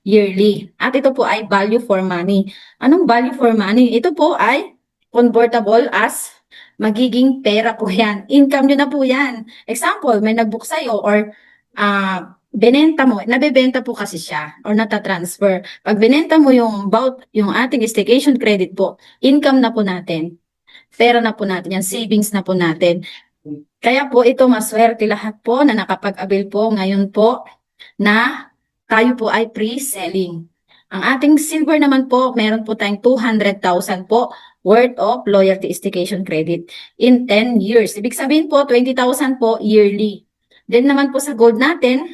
S2: yearly. At ito po ay value for money. Anong value for money? Ito po ay convertible as magiging pera po yan. Income nyo na po yan. Example, may nag-book sa'yo or benenta mo, nabebenta po kasi siya or natatransfer. Pag binenta mo yung ating staycation credit po, income na po natin. Pera na po natin yan, savings na po natin. Kaya po ito maswerte lahat po na nakapag-avail po ngayon po na tayo po ay pre-selling. Ang ating silver naman po, meron po tayong 200,000 po worth of loyalty staycation credit in 10 years. Ibig sabihin po, 20,000 po yearly. Then naman po sa gold natin,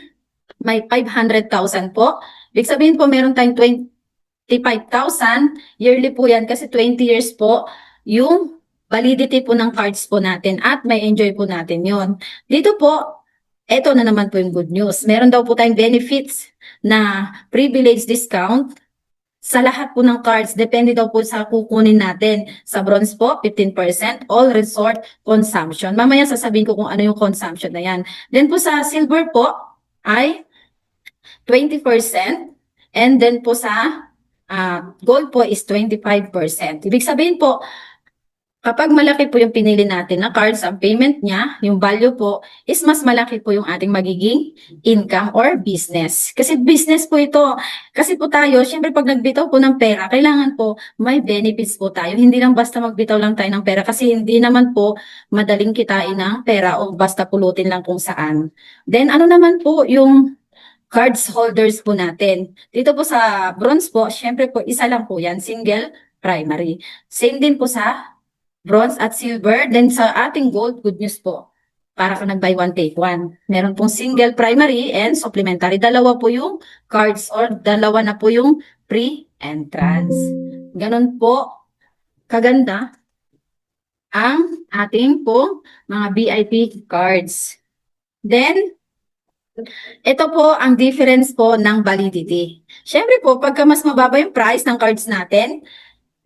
S2: may 500,000 po. Ibig sabihin po, meron tayong 25,000 yearly po yan kasi 20 years po yung validity po ng cards po natin at may enjoy po natin yon. Dito po, eto na naman po yung good news. Meron daw po tayong benefits na privilege discount sa lahat po ng cards. Depende daw po sa kukunin natin. Sa bronze po, 15% all resort consumption. Mamaya sasabihin ko kung ano yung consumption na yan. Then po sa silver po ay 20% and then po sa gold po is 25%. Ibig sabihin po, kapag malaki po yung pinili natin na cards, ang payment niya, yung value po, is mas malaki po yung ating magiging income or business. Kasi business po ito. Kasi po tayo, syempre pag nagbitaw po ng pera, kailangan po may benefits po tayo. Hindi lang basta magbitaw lang tayo ng pera kasi hindi naman po madaling kitain ng pera o basta pulutin lang kung saan. Then ano naman po yung cards holders po natin. Dito po sa bronze po, syempre po isa lang po yan, single primary. Same din po sa bronze at silver. Then sa ating gold, good news po. Para ka nag-buy one, take one. Meron pong single primary and supplementary. Dalawa po yung cards or dalawa na po yung pre-entrance. Ganon po kaganda ang ating po mga VIP cards. Then, ito po ang difference po ng validity. Siyempre po, pagka mas mababa yung price ng cards natin,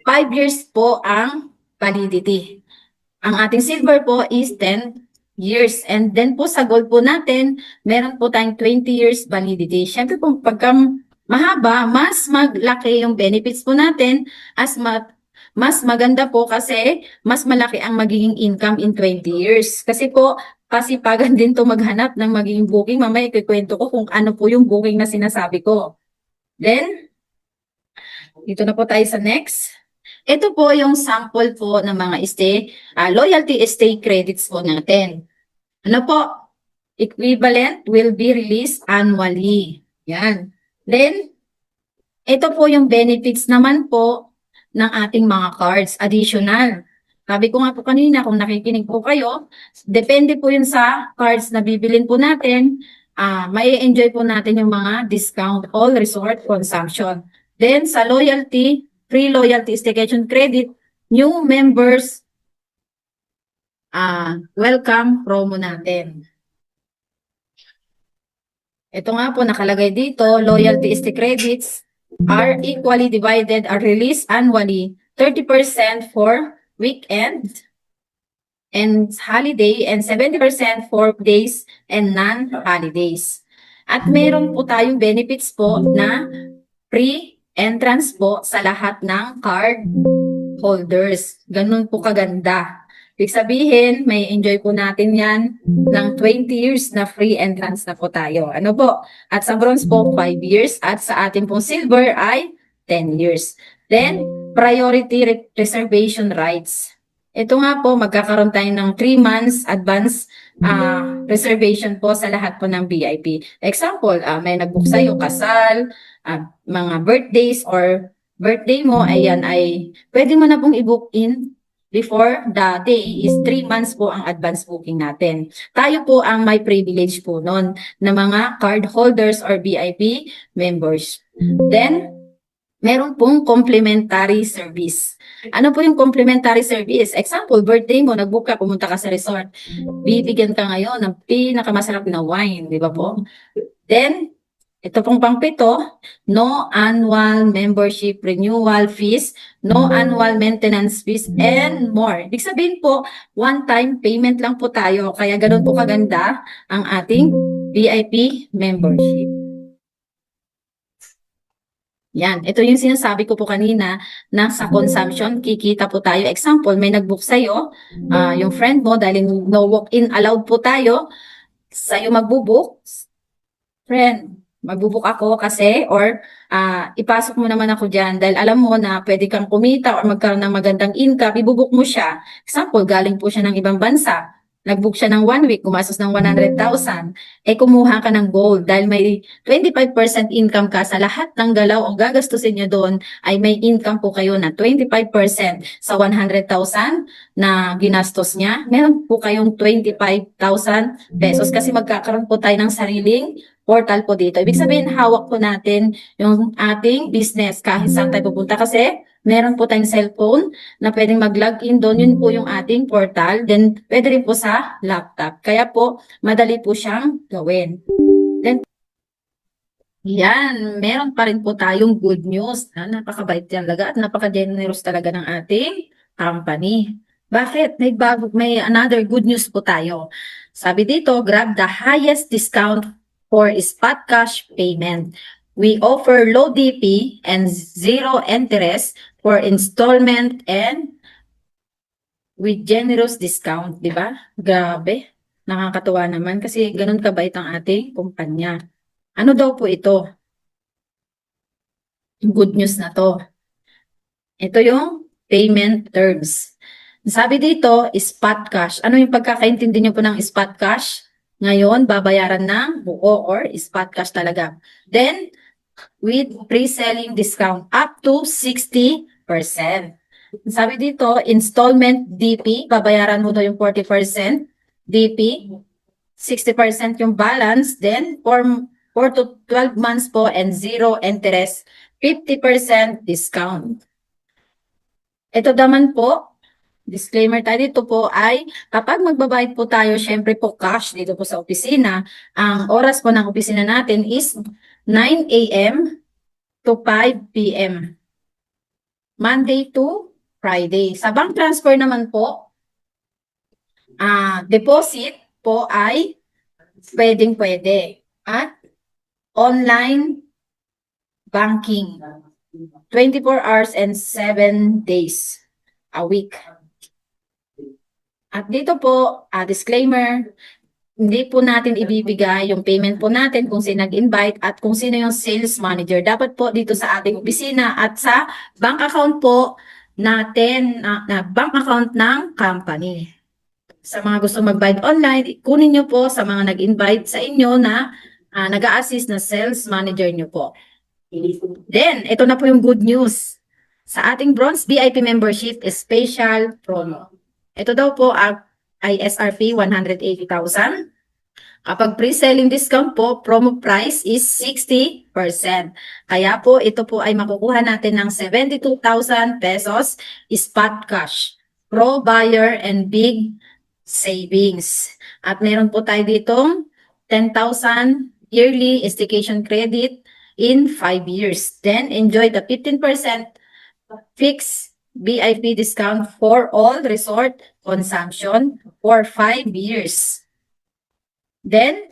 S2: 5 years po ang validity. Ang ating silver po is 10 years. And then po sa gold po natin, meron po tayong 20 years validity. Siyempre po pagka mahaba, mas maglaki yung benefits po natin mas maganda po kasi mas malaki ang magiging income in 20 years. Kasi po, kasipagan din to maghanap ng magiging booking. Mamaya ikikwento ko kung ano po yung booking na sinasabi ko. Then, dito na po tayo sa next. Ito po yung sample po ng mga loyalty stay credits po natin. Ano po? Equivalent will be released annually. Yan. Then, ito po yung benefits naman po ng ating mga cards, additional. Sabi ko nga po kanina, kung nakikinig po kayo, depende po yun sa cards na bibilin po natin, may enjoy po natin yung mga discount all resort consumption. Then sa loyalty, free loyalty staycation credit, new members, welcome promo natin. Ito nga po nakalagay dito, loyalty stay credits are equally divided, are released annually, 30% for weekend and holiday and 70% for days and non-holidays. At meron po tayong benefits po na free entrance po sa lahat ng card holders. Ganun po kaganda. Ibig sabihin, may enjoy po natin yan ng 20 years na free entrance na po tayo. Ano po? At sa bronze po, 5 years. At sa ating pong silver ay 10 years. Then, priority reservation rights. Ito nga po, magkakaroon tayo ng 3 months advance reservation po sa lahat po ng VIP. Example, may nag-book sa'yo, kasal, mga birthdays or birthday mo, ayan ay pwede mo na pong i-book in before the day is 3 months po ang advance booking natin. Tayo po ang may privilege po nun na mga card holders or VIP members. Then, meron pong complimentary service. Ano po yung complimentary service? Example, birthday mo, nag-book ka, pumunta ka sa resort. Bibigyan ka ngayon ng pinakamasarap na wine, di ba po? Then, ito pong pangpito, no annual membership renewal fees, no annual maintenance fees, and more. Ibig sabihin po, one-time payment lang po tayo. Kaya ganun po kaganda ang ating VIP membership. Yan, ito yung sinasabi ko po kanina na sa consumption, kikita po tayo. Example, may nag-book sa'yo, yung friend mo, dahil no walk-in allowed po tayo, sa'yo magbubook, friend, magbubuk ako kasi or ipasok mo naman ako dyan dahil alam mo na pwede kang kumita or magkaroon ng magandang income, ibubuk mo siya. Example, galing po siya ng ibang bansa. Nag-book siya ng 1 week, gumastos ng 100,000. Kumuha ka ng gold dahil may 25% income ka sa lahat ng galaw o gagastusin nyo doon ay may income po kayo na 25% sa 100,000 na ginastos niya. Meron po kayong 25,000 pesos kasi magkakaroon po tayo ng sariling portal po dito. Ibig sabihin, hawak po natin yung ating business kahit saan tayo pupunta kasi meron po tayong cellphone na pwedeng mag-login doon. Yun po yung ating portal. Then, pwede rin po sa laptop. Kaya po, madali po siyang gawin. Then, yan, meron pa rin po tayong good news. Napakabait talaga at napaka-generous talaga ng ating company. Bakit? May another good news po tayo. Sabi dito, grab the highest discount for spot cash payment. We offer low DP and zero interest for installment and with generous discount, di ba? Grabe. Nakakatuwa naman kasi ganun kabait ang ating kumpanya. Ano daw po ito? Good news na to. Ito yung payment terms. Sabi dito, spot cash. Ano yung pagkakaintindi nyo po ng spot cash? Ngayon, babayaran ng buo or spot cash talaga. Then, with pre-selling discount up to 60%. Sabi dito, installment DP, babayaran mo daw yung 40% DP, 60% yung balance, then 4 to 12 months po and zero interest, 50% discount. Ito naman po, disclaimer tayo dito po ay kapag magbabayad po tayo, syempre po cash dito po sa opisina, ang oras po ng opisina natin is 9 a.m. to 5 p.m. Monday to Friday. Sa bank transfer naman po, deposit po ay pwedeng-pwede. At online banking, 24 hours and 7 days a week. At dito po, disclaimer, hindi po natin ibibigay yung payment po natin kung sino nag-invite at kung sino yung sales manager. Dapat po dito sa ating opisina at sa bank account po natin, na bank account ng company. Sa mga gusto mag-bayad online, kunin nyo po sa mga nag-invite sa inyo na nag-a-assist na sales manager nyo po. Then, ito na po yung good news. Sa ating Bronze VIP membership, special promo. Ito daw po ay SRP 180,000. Kapag pre-selling discount po, promo price is 60%. Kaya po, ito po ay makukuha natin ng 72,000 pesos spot cash. Pro buyer and big savings. At meron po tayo ditong 10,000 yearly staycation credit in 5 years. Then, enjoy the 15% fixed VIP discount for all resort consumption for 5 years. Then,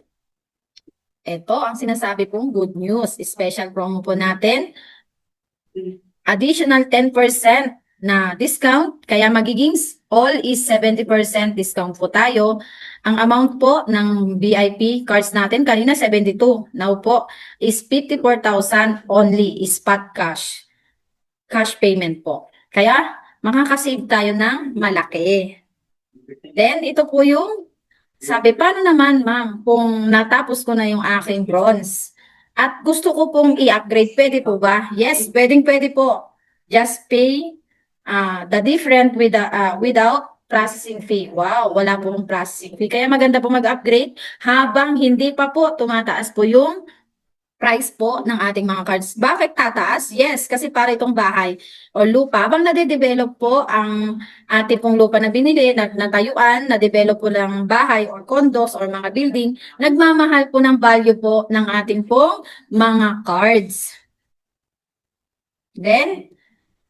S2: ito ang sinasabi kong good news. Special promo po natin. Additional 10% na discount. Kaya magiging all is 70% discount po tayo. Ang amount po ng VIP cards natin, kanina 72. Now po is 54,000 only spot cash. Cash payment po. Kaya, makakasave tayo ng malaki. Then, ito po yung sabi, paano naman, ma'am, kung natapos ko na yung aking bronze at gusto ko pong i-upgrade, pwede po ba? Yes, pwedeng-pwede po. Just pay the different with the, without processing fee. Wow, wala pong processing fee. Kaya maganda po mag-upgrade habang hindi pa po tumataas po yung price po ng ating mga cards. Bakit tataas? Yes, kasi para itong bahay o lupa, habang nade-develop po ang ating pong lupa na binili, natayuan, na-develop po ng bahay or condos or mga building, nagmamahal po ng value po ng ating pong mga cards. Then,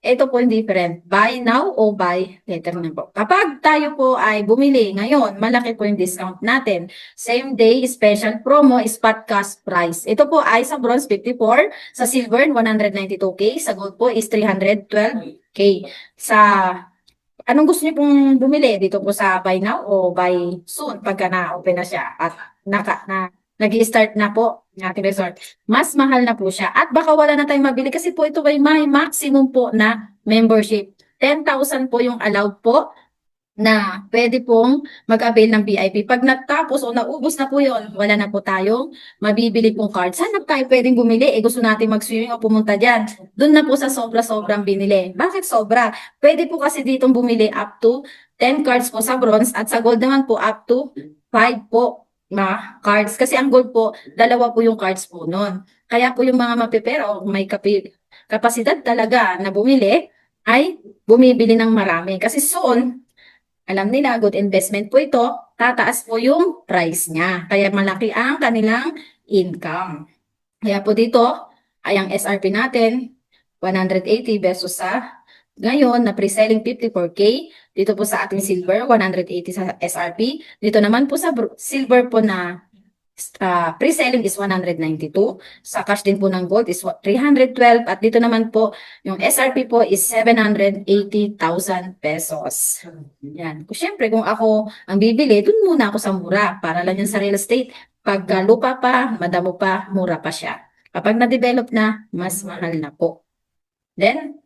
S2: ito po yung different. Buy now o buy later na po. Kapag tayo po ay bumili ngayon, malaki po yung discount natin. Same day, special promo, spot cash price. Ito po ay sa bronze 54, sa silver 192K, sa gold po is 312K. Sa anong gusto niyo pong bumili dito po sa buy now o buy soon pagka na-open na siya at nag-i-start na po ng ating resort. Mas mahal na po siya at baka wala na tayong mabili kasi po ito ay may maximum po na membership. 10,000 po yung allowed po na pwede pong mag-avail ng VIP. Pag natapos o naubos na po yun, wala na po tayong mabibili pong card. Saan na tayo pwedeng bumili? Gusto natin mag-swimming o pumunta dyan. Doon na po sa sobra-sobrang binili. Bakit sobra? Pwede po kasi ditong bumili up to 10 cards po sa bronze at sa gold naman po up to 5 po na cards. Kasi ang gold po, dalawa po yung cards po nun. Kaya po yung mga mapipera o may kapasidad talaga na bumili ay bumibili ng marami. Kasi soon, alam nila, good investment po ito, tataas po yung price niya. Kaya malaki ang kanilang income. Kaya po dito, ay ang SRP natin, 180 pesos sa ngayon na pre-selling 54K. Dito po sa ating silver, 180 sa SRP. Dito naman po sa silver po na pre-selling is 192. Sa cash din po ng gold is 312. At dito naman po, yung SRP po is 780,000 pesos. Yan. Siyempre, kung ako ang bibili, dun muna ako sa mura. Para lang yan sa real estate. Pag lupa pa, madamo pa, mura pa siya. Kapag na-develop na, mas mahal na po. Then,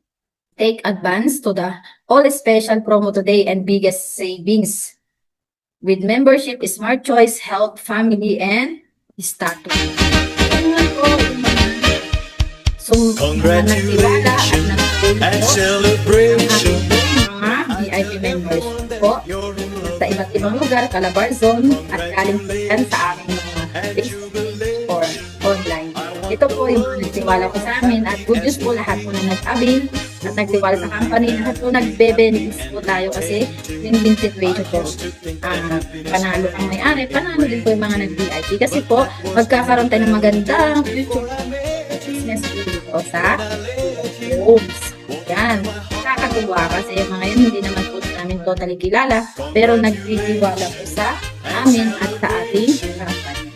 S2: take advance to the all special promo today and biggest savings. With membership, Smart Choice, Health, Family, and Status. So, mga nagtiwala at nag-avail
S3: and
S2: po
S3: celebration.
S2: mga VIP members po sa iba't ibang lugar, Calabarzon, at galing po yan sa aming mga Facebook or online. Ito po yung nagtiwala po sa amin at good news po lahat po na nag-avail at nagtiwala sa company, lahat po nagbe-benefits po tayo kasi win-win situation po. Panalo ang may-ari, panalo din po yung mga nag-VIP kasi po magkakaroon tayo ng magandang future business po sa homes. Yan. Nakakatuwa kasi yung mga yun hindi naman po namin totally kilala pero nagtitiwala po sa amin at sa ating company.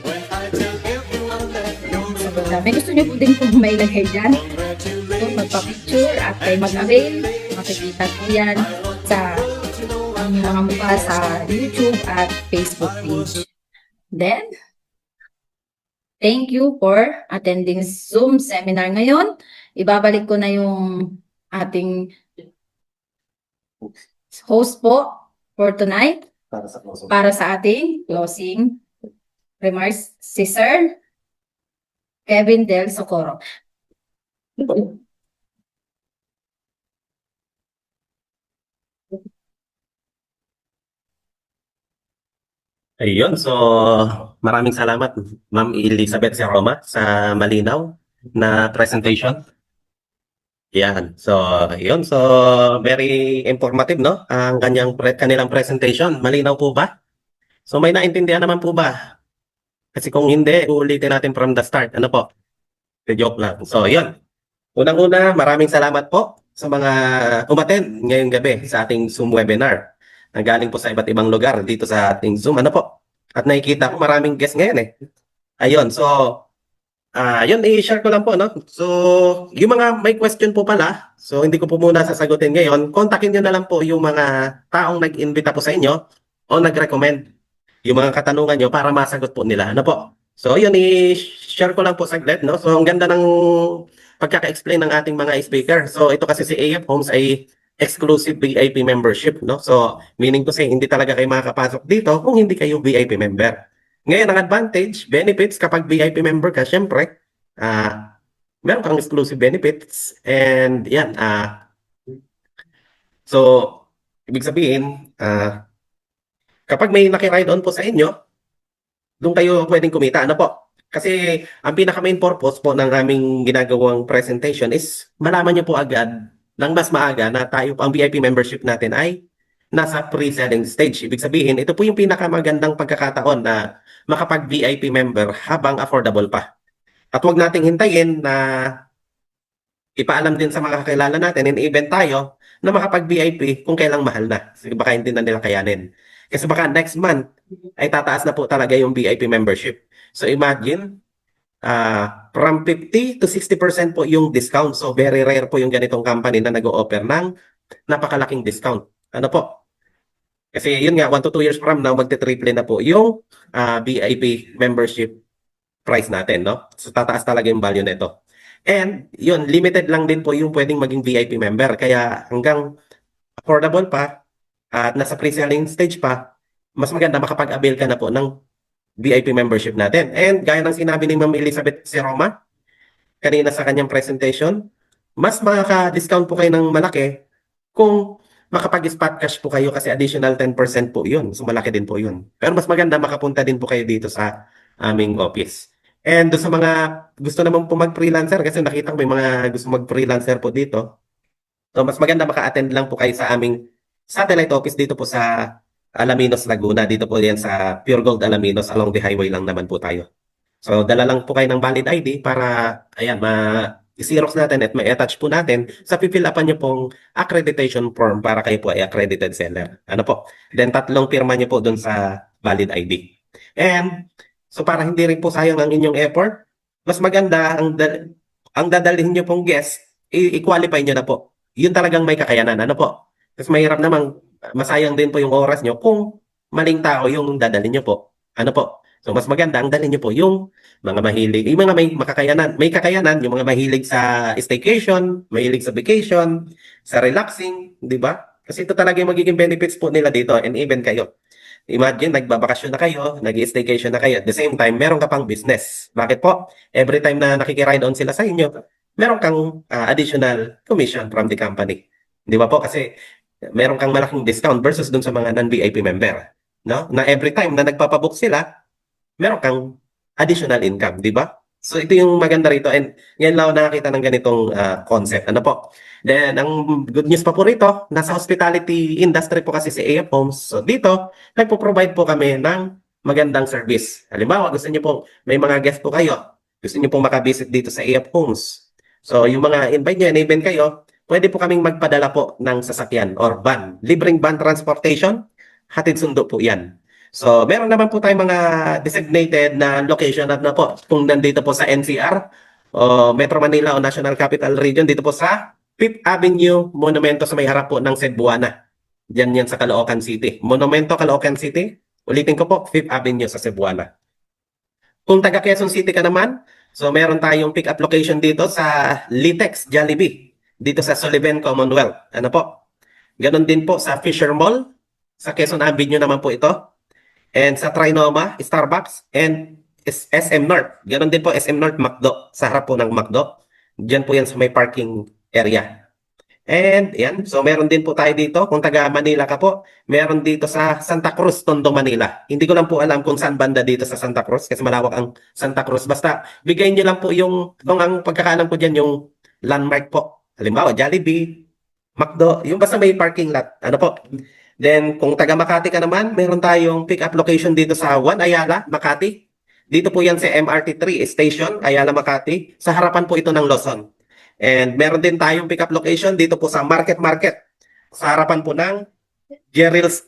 S2: May gusto nyo po din po mailagay dyan. So, magpa-picture at kayo mag-avail. Makikita po yan sa mga mukha sa YouTube at Facebook page. Then, thank you for attending Zoom seminar ngayon. Ibabalik ko na yung ating host po for tonight para sa ating closing remarks. Si Sir Kevin Del Socorro.
S4: Ayun, so maraming salamat Ma'am Elizabeth Roma sa malinaw na presentation. Yan. So, yun. So, very informative, no? Ang kanilang presentation. Malinaw po ba? So, may naintindihan naman po ba? Kasi kung hindi, uulitin natin from the start. Ano po? Joke lang. So, yun. Unang-una, maraming salamat po sa mga umattend ngayong gabi sa ating Zoom webinar. Nanggaling po sa iba't ibang lugar dito sa ating Zoom. Ano po? At nakikita ko maraming guest ngayon eh. Ayun. So, yun, i-share ko lang po, no? So, yung mga may question po pala, so hindi ko po muna sasagutin ngayon, kontakin nyo na lang po yung mga taong nag-invita po sa inyo o nag-recommend yung mga katanungan nyo para masagot po nila. Ano po? So, yun, i-share ko lang po saglit, no? So, ang ganda ng pagkaka-explain ng ating mga speaker. So, ito kasi si AF Homes ay exclusive VIP membership, no? So, meaning to say, hindi talaga kayo makakapasok dito kung hindi kayo VIP member. Ngayon, ang advantage, benefits, kapag VIP member ka, syempre, meron kang exclusive benefits. And yan, So, ibig sabihin, kapag may nakiride on po sa inyo, doon kayo pwedeng kumita. Ano po? Kasi ang pinaka-main purpose po ng aming ginagawang presentation is malaman nyo po agad ng mas maaga na tayo po, ang VIP membership natin ay nasa pre-selling stage. Ibig sabihin, ito po yung pinakamagandang pagkakataon na makapag-VIP member habang affordable pa. At huwag nating hintayin na ipaalam din sa mga kakilala natin in event tayo na makapag-VIP kung kailang mahal na. Kasi baka hindi na nila kayanin. Kasi baka next month ay tataas na po talaga yung VIP membership. So imagine, from 50 to 60% po yung discount. So very rare po yung ganitong company na nag-o-offer ng napakalaking discount. Ano po? Kasi yun nga, 1 to 2 years from now, magte-triple na po yung VIP membership price natin, no? So tataas talaga yung value nito. And yun, limited lang din po yung pwedeng maging VIP member. Kaya hanggang affordable pa at nasa pre-selling stage pa, mas maganda makapag-avail ka na po ng VIP membership natin. And gaya ng sinabi ni Ma'am Elizabeth si Roma kanina sa kanyang presentation, mas makaka-discount po kayo ng malaki kung makapag-spot cash po kayo kasi additional 10% po yun. So malaki din po yun. Pero mas maganda makapunta din po kayo dito sa aming office. And doon sa mga gusto naman po mag-freelancer, kasi nakita ko may mga gusto mag-freelancer po dito. So mas maganda maka-attend lang po kayo sa aming satellite office dito po sa Alaminos, Laguna. Dito po yan sa Pure Gold Alaminos, along the highway lang naman po tayo. So dala lang po kayo ng valid ID para ayan, i-xerox natin at ma-attach po natin sa pipill upan nyo pong accreditation form para kayo po ay accredited seller. Ano po? Then 3 pirma nyo po dun sa valid ID. And so para hindi rin po sayang ang inyong effort, mas maganda ang dadalhin nyo pong guest, i-qualify nyo na po. Yun talagang may kakayanan. Ano po? Kasi mahirap namang masayang din po yung oras nyo kung maling tao yung dadalhin nyo po. Ano po? So mas maganda ang dalhin niyo po yung mga mahilig, yung mga may kakayanan, yung mga mahilig sa staycation, mahilig sa vacation, sa relaxing, di ba? Kasi ito talaga yung magiging benefits po nila dito and even kayo. Imagine, nagbabakasyon na kayo, nag-staycation na kayo. At the same time, meron ka pang business. Bakit po? Every time na nakikiride on sila sa inyo, meron kang additional commission from the company. Di ba po? Kasi meron kang malaking discount versus dun sa mga non-VIP member. No? Na every time na nagpapabook sila, meron kang additional income, di ba? So ito yung maganda rito and ngayon lang ako nakakita ng ganitong concept. Ano po? Then ang good news pa po rito, nasa hospitality industry po kasi si AF Homes. So dito, nagpo-provide po kami ng magandang service. Halimbawa, gusto niyo po, may mga guest po kayo. Gusto niyo pong makabisit dito sa AF Homes. So yung mga invite niyo, enable kayo, pwede po kaming magpadala po ng sasakyan or van. Libreng van transportation, hatid sundo po yan. So, meron naman po tayong mga designated na location at na po kung nandito po sa NCR o Metro Manila o National Capital Region dito po sa 5th Avenue Monumento sa may harap po ng Cebuana. Diyan yan sa Caloocan City. Monumento Caloocan City. Ulitin ko po, 5th Avenue sa Cebuana. Kung taga Quezon City ka naman, so meron tayong pick-up location dito sa Litex Jollibee. Dito sa Sullivan Commonwealth. Ano po? Ganon din po sa Fisher Mall. Sa Quezon Avenue naman po ito. And sa Trinoma, Starbucks, and SM North. Ganon din po, SM North, McDo. Sa harap po ng McDo. Diyan po yan sa may parking area. And yan, so meron din po tayo dito. Kung taga Manila ka po, meron dito sa Santa Cruz, Tondo, Manila. Hindi ko lang po alam kung saan banda dito sa Santa Cruz kasi malawak ang Santa Cruz. Basta bigay nyo lang po yung, kung ang pagkakaalam ko dyan, yung landmark po. Halimbawa, Jollibee, McDo, yung basta may parking lot. Ano po? Then, kung taga Makati ka naman, meron tayong pick-up location dito sa 1 Ayala, Makati. Dito po yan sa MRT 3 Station, Ayala, Makati. Sa harapan po ito ng Luzon. And meron din tayong pick-up location dito po sa Market. Sa harapan po ng Jerry's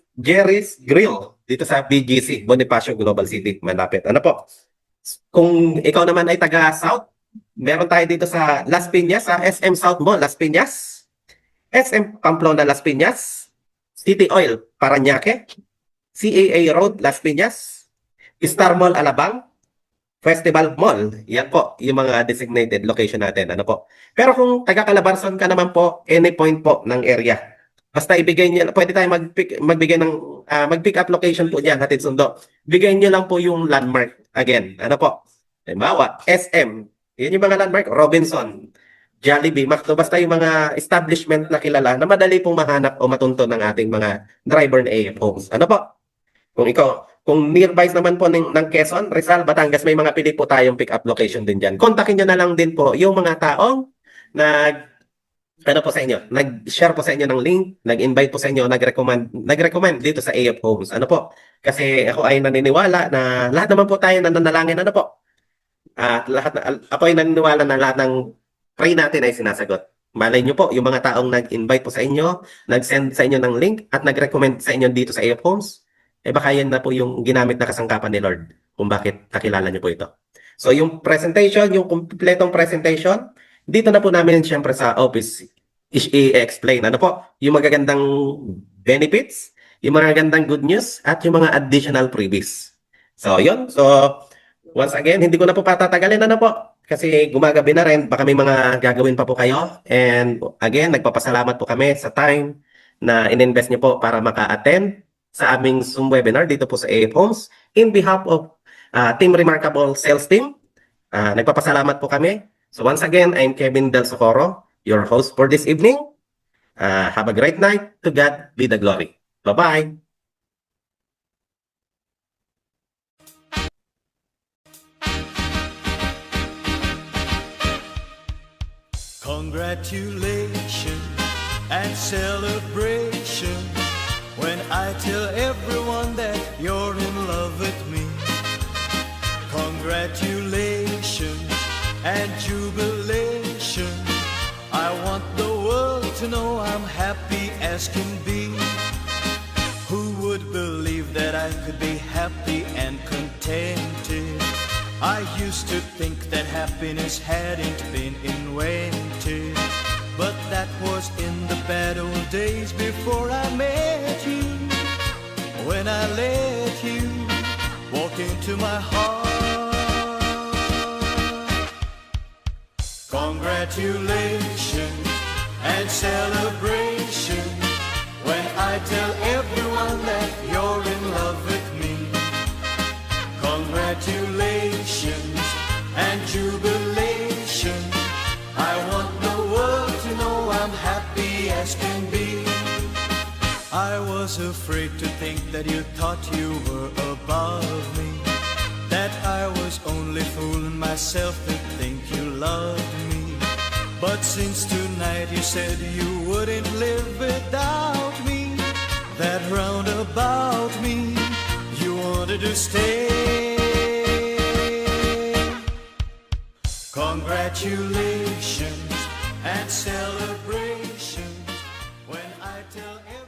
S4: Grill. Dito sa BGC, Bonifacio Global City, malapit. Ano po? Kung ikaw naman ay taga South, meron tayo dito sa Las Piñas, sa SM South Mall, Las Piñas. SM Pamplona, Las Piñas. City Oil, Parañaque, CAA Road, Las Piñas, Star Mall, Alabang, Festival Mall. Yan po, yung mga designated location natin. Ano po? Pero kung taga Calabarzon ka naman po, any point po ng area. Basta ibigay niyo, pwede tayo magbigay ng, mag-pick up location po dyan, hatid sundo. Bigay niyo lang po yung landmark. Again, ano po? Halimbawa, SM. Yan yung mga landmark, Robinson, Jollibee, McDo, basta yung mga establishment na kilala na madali pong mahanap o matunto ng ating mga driver na AF Homes. Ano po? Kung nearby naman po ng Quezon, Rizal, Batangas, may mga pili po tayong pick-up location din dyan. Kontakin nyo na lang din po yung mga taong ano po sa inyo, nag-share po sa inyo ng link, nag-invite po sa inyo, nag-recommend dito sa AF Homes. Ano po? Kasi ako ay naniniwala na lahat naman po tayo nananalangin, ano po? At ako ay naniniwala na lahat ng pray natin ay sinasagot. Malay nyo po, yung mga taong nag-invite po sa inyo, nag-send sa inyo ng link, at nag-recommend sa inyo dito sa AF Homes, baka yan na po yung ginamit na kasangkapan ni Lord kung bakit nakilala nyo po ito. So yung presentation, yung kumpletong presentation, dito na po namin siyempre sa office i-explain. Ano po? Yung magagandang benefits, yung magagandang good news, at yung mga additional freebies. So yun. So once again, hindi ko na po patatagalin. Ano po? Kasi gumagabi na rin, baka may mga gagawin pa po kayo. And again, nagpapasalamat po kami sa time na in-invest niyo po para maka-attend sa aming Zoom webinar dito po sa AF Homes. In behalf of Team Remarkable Sales Team, nagpapasalamat po kami. So once again, I'm Kevin Del Socorro, your host for this evening. Have a great night. To God be the glory. Bye-bye.
S3: Congratulations and celebration when I tell everyone that you're in love with me. Congratulations and jubilation. I want the world to know I'm happy as can be. Who would believe that I could be happy and contented? I used to think that happiness hadn't been invented, but that was in the bad old days before I met you. When I let you walk into my heart. Congratulations and celebration when I tell everyone that you're in love with me. Congratulations and jubilation. I want the world to know I'm happy as can be. I was afraid to think that you thought you were above me, that I was only fooling myself to think you loved me. But since tonight you said you wouldn't live without me, that round about me you wanted to stay. Congratulations and celebrations when I tell everyone